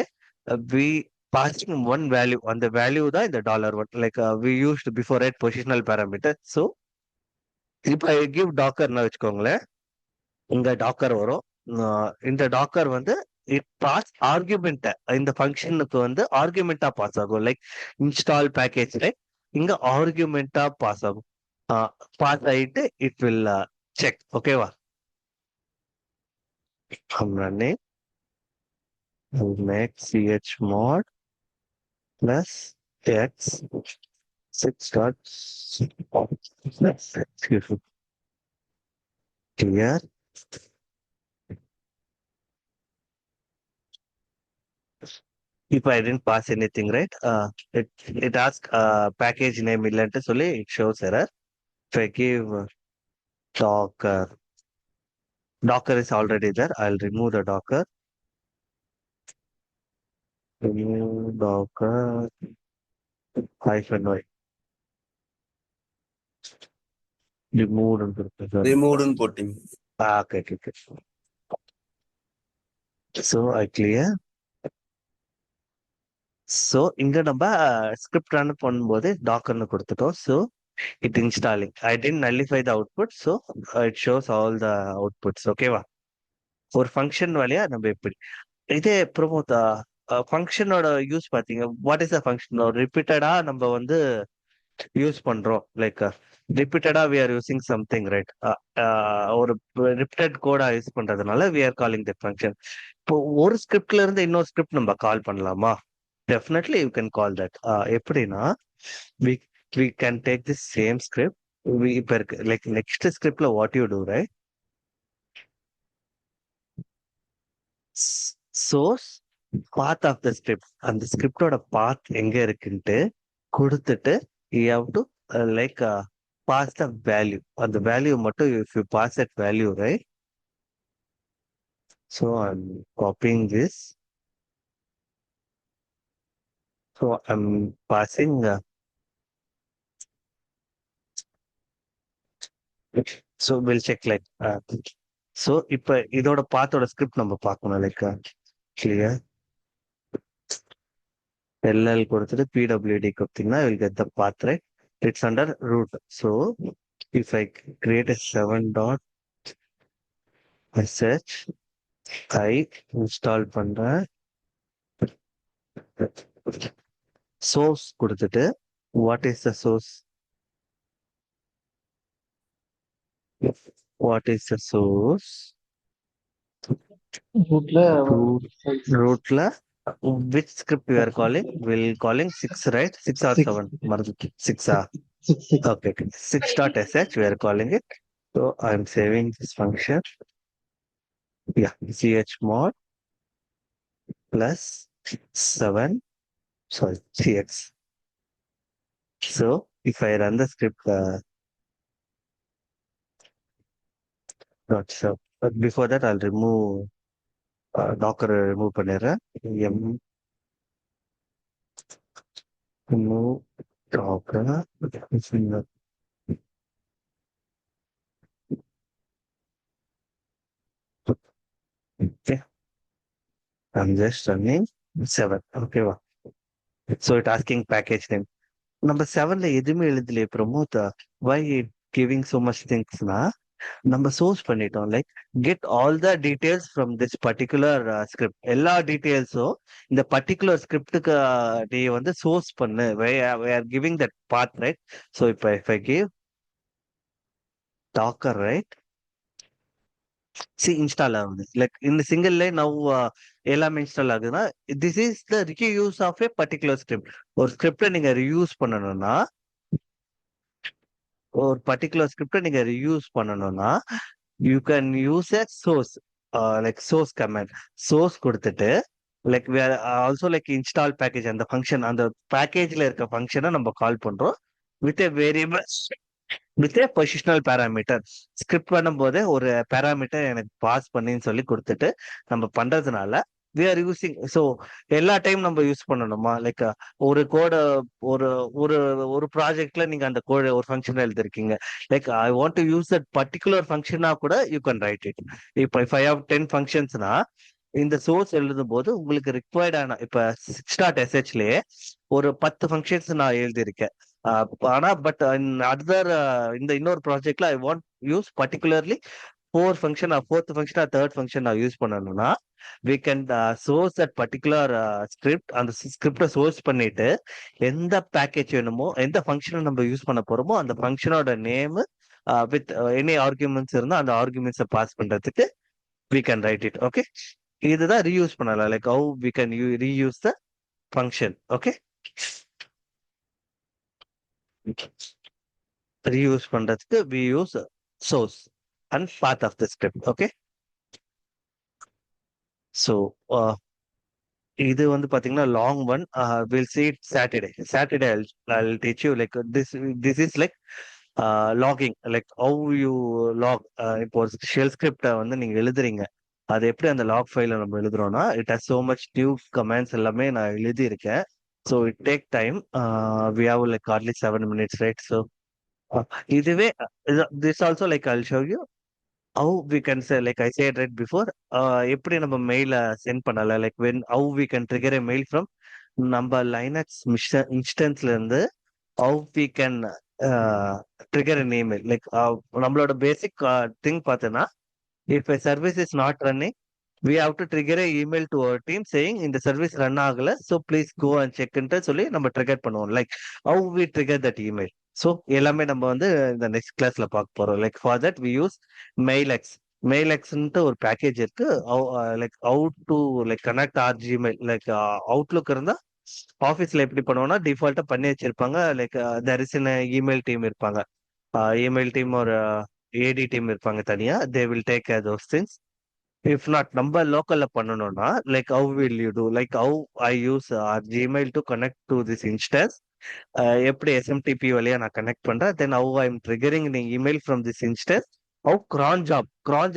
வி பாசிங் ஒன் வேல்யூ. அந்த வேல்யூ தான் இந்த $1. Like we used before right positional parameter. So இப்போ ஐ கிவ் டாக்கர்னு வச்சுக்கோங்களேன். இங்க டாக்கர் வரும். இந்த டாக்கர் வந்து இட் பாஸ் ஆர்குமெண்ட். இந்த ஃபங்க்ஷனுக்கு வந்து ஆர்குமெண்டா பாஸ் ஆகும். லைக் இன்ஸ்டால் பேக்கேஜ் ரைட் இங்க ஆர்குமெண்டா பாஸ் ஆகும். பாஸ் ஆயிட்டு இட் வில் செக். ஓகேவா? I'm running. I'll make chmod plus x 6 dot excuse me clear. if I didn't pass anything, right? It asks package name இல்லன்ட்டு சொல்லி it shows error. If I give Docker is already there. I'll remove the Docker. Remove Docker -y. Removed. ரிமூவ்டுன்னு போட்டீங்க. Okay, okay, okay. So I clear. So இங்க நம்ம script run பண்ணும்போது டாக்கர்னு கொடுத்துட்டோம். So it installing. I didn't nullify the output. So it shows all the outputs. ஓகேவா? ஒரு function வழியா நம்ம எப்படி இதே ப்ரோமோட் ஃபங்க்ஷனோட யூஸ் பார்த்தீங்க. What is the function? ரிப்பீட்டடா நம்ம வந்து யூஸ் பண்றோம். லைக் ரிப்பீட்டடா we are using something, right? ஒரு ரிப்பீட்டட் கோடா யூஸ் பண்றதுனால we are calling the function. இப்போ ஒரு ஸ்கிரிப்ட்ல இருந்து இன்னொரு ஸ்கிரிப்ட் நம்ம கால் பண்ணலாமா? Definitely you can call that. எப்படின்னா we we can take this same script. We இப்ப இருக்கு like next scriptல what you do, right? Source path of the script. அந்த ஸ்கிரிப்டோட path எங்க இருக்குன்ட்டு கொடுத்துட்டு you have to pass the value. அந்த value மட்டும் if you pass that value, right? So I'm copying this. So I'm passing so we'll check like so இப்ப இதோட பாத்தோட script நம்ம பார்க்கணும். லைக் கிளியர் எல்எல் கொடுத்துட்டு பிடபிள்யூடி கொடுத்தீங்கன்னா will get the path, right? It's under root. So if I create a 7.sh I install பண்றேன். Source கொடுத்துட்டு what is the source? What is the source? Rootla. Which script we are calling? We'll calling 6, right? 6 or 7? 6. 6. Okay. 6.sh we are calling it. So I'm saving this function. Yeah. chmod plus 7. Sorry, cx. So if I run the script, not sure. But before that, I'll remove Docker. Remove பண்ணிடுறேன். Remove Docker. Okay. I'm just running 7. Okay. So it asking package name. Number 7ல எதுவுமே எழுதலையே Pramod. Why it giving so much thingsனா நம்ம source பண்ணிட்டோம். Like get all the details from this particular script. எல்லா டீடைல்ஸும் இந்த particular ஸ்கிரிப்டுக்கு நீ வந்து source பண்ணு. we are giving that path, right? So if I give docker, right? see install ஆகுது. Like இந்த single line now எல்லாமே இன்ஸ்டால் ஆகுதுன்னா this is the reuse of a particular script. ஒரு ஸ்கிரிப்டை நீங்க ரீயூஸ் பண்ணணும்னா ஒரு பர்டிகுலர் ஸ்கிரிப்டை நீங்க ரீயூஸ் பண்ணணும்னா you can use a source like source command. Source கொடுத்துட்டு like we are also like install package. அந்த ஃபங்க்ஷன் அந்த பேக்கேஜ்ல இருக்க ஃபங்க்ஷனை நம்ம கால் பண்றோம் with a variable with a positional parameter. Script பண்ணும்போதே ஒரு பேராமீட்டர் எனக்கு பாஸ் பண்ணின்னு சொல்லி கொடுத்துட்டு நம்ம பண்றதுனால we are using. ஸோ எல்லா டைம் நம்ம யூஸ் பண்ணணுமா? லைக் ஒரு கோடை ஒரு ஒரு ஒரு ப்ராஜெக்ட்ல நீங்க அந்த கோடை ஒரு ஃபங்க்ஷன் எழுதிருக்கீங்க. Like I want to use that particular ஃபங்க்ஷனா கூட யூ கேன் ரைட் இட். இப்போ இஃப் ஐ ஹவ் 10 ஃபங்க்ஷன்ஸ்னா இந்த சோர்ஸ் எழுதும் போது உங்களுக்கு ரிக்வயர்டான இப்ப 6.shலயே ஒரு 10 ஃபங்க்ஷன்ஸ் நான் எழுதியிருக்கேன். ஆனா பட் அதர் இந்த இன்னொரு ப்ராஜெக்ட்ல I want use particularly 4 function fourth function third function நான் யூஸ் பண்ணணும்னா we can source that particular script. அந்த ஸ்கிரிப்டை சோர்ஸ் பண்ணிட்டு எந்த பேக்கேஜ் வேணுமோ எந்த ஃபங்க்ஷனை நம்ம யூஸ் பண்ண போறோமோ அந்த ஃபங்க்ஷனோட நேம் வித் எனி ஆர்குமெண்ட்ஸ் இருந்தா அந்த ஆர்குமெண்ட்ஸை பாஸ் பண்றதுக்கு we can write it. Okay. இதுதான் ரீயூஸ் பண்ணலாம். Like how we can reuse the function. Okay. reuse பண்றதுக்கு we use source and path of the script. Okay. So இது வந்து பாத்தீங்கன்னா long one. Will see it Saturday I'll teach you like this is like logging like how you log. இப்போ ஒரு shell ஸ்கிரிப்டை வந்து நீங்க எழுதுறீங்க, அது எப்படி அந்த லாக் ஃபைல நம்ம எழுதுறோம்னா it has so much new commands எல்லாமே நான் எழுதியிருக்கேன். So it take time. we have like hardly 7 minutes, right? So இதுவே this also like I'll show you how we can say, like I said right before, எப்படி நம்ம மெயில send பண்ணல, like when how we can trigger a mail from நம்ம Linux இன்ஸ்டன்ஸ்ல இருந்து how we can trigger an email. like நம்மளோட basic thing பார்த்தோன்னா, if a service is not running, we have to trigger a email to our team saying இந்த service run ஆகல, so please go and check ன்ட்டு சொல்லி நம்ம trigger பண்ணுவோம். Like how we trigger that email. So எல்லாமே நம்ம வந்து இந்த நெக்ஸ்ட் கிளாஸ்ல பார்க்க போறோம். Like for that we use mailx. மெயில்எக்ஸ்ன்ட்டு ஒரு பேக்கேஜ் இருக்கு. Like how to like connect or Gmail. Like Outlook இருந்தா ஆஃபீஸ்ல எப்படி பண்ணுவோம்னா டிஃபால்ட்டா பண்ணி வச்சிருப்பாங்க. Like there is email team இருப்பாங்க, இமெயில் டீம் ஒரு ஏடி டீம் இருப்பாங்க தனியா. They will take care those things. If not நம்ம லோக்கல்ல பண்ணணும்னா like how will you do, like how I use Gmail to connect to this instance. எப்படி SMTP வழியா நான் கனெக்ட் பண்றேன், then how I am triggering email from this instance. How cron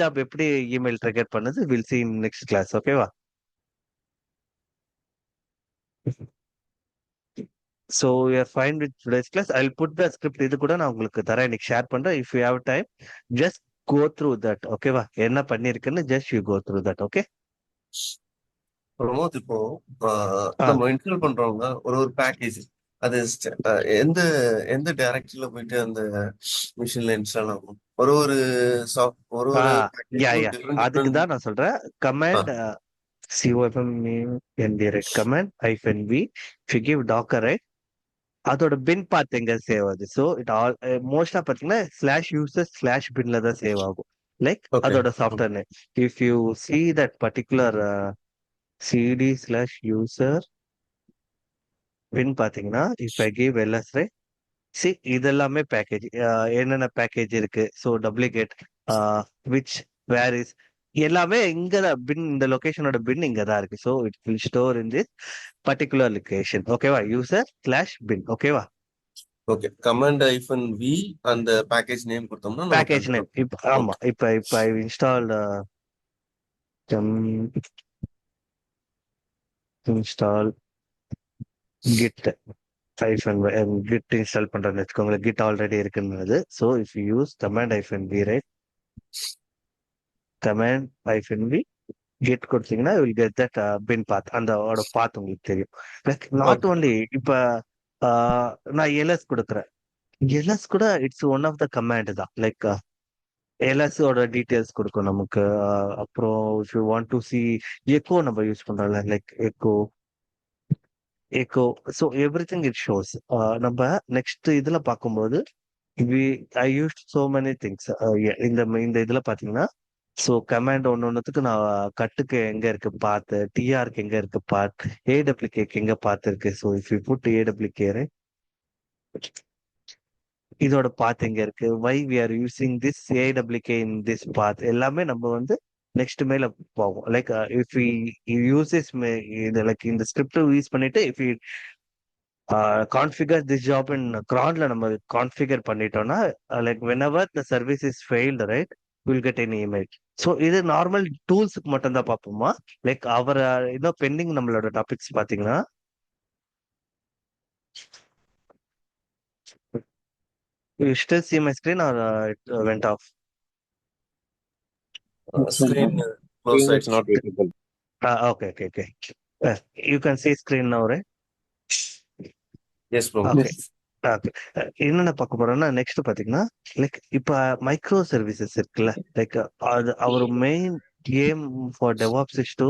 job எப்படி email trigger பண்ணுது, will see in next கிளாஸ். ஓகேவா? So we are fine with today's class. I'll put the script. இது கூட நான் உங்களுக்கு தரேன், இன்னைக்கு ஷேர் பண்றேன். if you have time, just go through that. ஓகேவா? என்ன பண்ணிருக்குன்னு just you go through that. Okay Pramod, இப்போ நம்ம இன்ஸ்டால் பண்றோம்னா ஒரு பேக்கேஜ் அது எந்த எந்த டைரக்டரியில போயிட்டு அந்த மிஷின்ல இன்ஸ்டால் ஆகும்? ஒரு அதுக்கு தான் நான் சொல்றேன். Command COFM ndirect command -v. if you give docker, right, அதோட பின் பாத் எங்க சேவ் ஆகுது. ஸோ இட் ஆல் மோஸ்டா பாத்தீங்கன்னா /users/binல தான் சேவ் ஆகும். லைக் அதோட software name. If you see that particular cd/user bin பாத்தீங்கன்னா, if I give ls, right, see இதெல்லாமே பேக்கேஜ். என்னென்ன பேக்கேஜ் இருக்கு, so duplicate, which, where is, எல்லாமே இங்கதான் பின், இந்த லொகேஷனோட பின் இங்க தான் இருக்கு. So it will store in this particular location. ஓகேவா? user/bin. ஓகேவா? ஓகே. கமாண்ட் -v அந்த பேக்கேஜ் நேம் கொடுத்தோம்னா பேக்கேஜ் நேம். ஆமா, இப்ப I install git git install பண்றேன்னு வச்சுக்கோங்களேன். git ஆல்ரெடி இருக்குன்னு. So if you use command -v, right, command -v git கொடுத்தீங்கன்னா வில் கெட் தட் பின் பாத். அந்த பாத் உங்களுக்கு தெரியும். லைக் நாட் ஓன்லி இப்ப நான் எல்எஸ் கொடுக்குறேன். எல்எஸ் கூட it's one of the command தான். லைக் எல்எஸ் ஓட டீடைல்ஸ் கொடுக்கும் நமக்கு. அப்புறம் if you want to see echo நம்ம யூஸ் பண்றோம்ல, like echo. So everything it shows. நம்ம நெக்ஸ்ட் இதுல பார்க்கும்போது I use so many things. இந்த இதுல பாத்தீங்கன்னா, ஸோ கமாண்ட் ஒன்னொன்னுத்துக்கு நான் கட்டுக்கு எங்க இருக்கு பார்த்து, டிஆருக்கு எங்க இருக்கு பார்த்து, ஏடபிள்யூகேக்கு எங்க பார்த்து இருக்கு. So if you put AWK, இதோட பாத் எங்க இருக்கு, why we are using this AWK in this path, எல்லாமே நம்ம வந்து நெக்ஸ்ட் மேல போகும். லைக் இஃப் யூஸ் திஸ், இது லைக் இந்த ஸ்கிரிப்ட் யூஸ் பண்ணிட்டு if you configure this job in cronல நம்ம கான்ஃபிகர் பண்ணிட்டோம்னா, like whenever the service is failed, right, we'll get an email. So இது நார்மல் டூல்ஸுக்கு மட்டும் தான் பார்ப்போமா? லைக் அவர் இன்னும் பெண்டிங் நம்மளோட டாபிக்ஸ் பாத்தீங்கன்னா, you still see my screen or it went off? screen close. It's not visible. Okay. You can see screen now, right? yes bro. Okay. என்னென்ன பார்க்க போறோம்னா, நெக்ஸ்ட் பாத்தீங்கன்னா, லைக் இப்ப மைக்ரோ சர்வீசஸ் இருக்குல்ல, like அது our main game for DevOps is to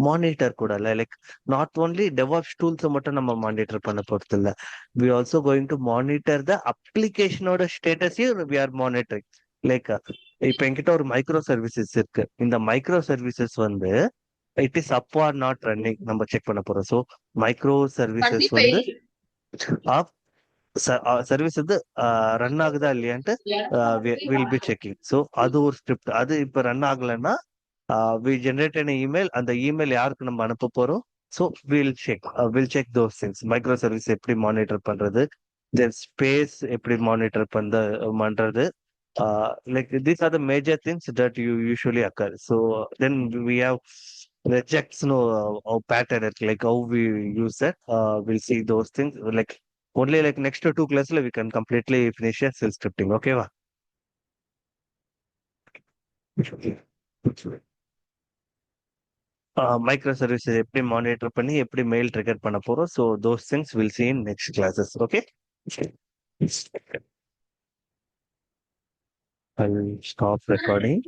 monitor கூட இல்ல. Like not only DevOps tools மட்டும் நம்ம மானிட்டர் பண்ண போறது இல்ல, we also going to monitor the அப்ளிகேஷனோட ஸ்டேட்டஸையும் வி ஆர் மானிட்டரிங். லைக் இப்ப என்கிட்ட ஒரு மைக்ரோ சர்வீசஸ் இருக்கு. இந்த மைக்ரோ சர்வீசஸ் வந்து it is up or not running நம்ம செக் பண்ண போறோம். ஸோ மைக்ரோ சர்வீசஸ் வந்து சர்வீஸ் வந்து ரன் ஆகுதா இல்லையான்ட்டு வில் பி செக்கிங். ஸோ அது ஒரு ஸ்கிரிப்ட். அது இப்ப ரன் ஆகலைன்னா வி ஜென்ரேட் an email. அந்த இமெயில் யாருக்கு நம்ம அனுப்ப போறோம்? So will check those things. Micro service எப்படி மானிட்டர் பண்றது, தென் ஸ்பேஸ் எப்படி மானிட்டர் பண்றது. Like these are the major things that you usually occur. So then we have the checks, our pattern, like how we use that. We'll see those things. Like only like next 2 classes we can completely finish a cell scripting. Okay, va? Micro services எப்படி monitor பண்ணி எப்படி mail trigger பண்ண போறோம். So those things will see in next classes. Okay. I'll stop recording.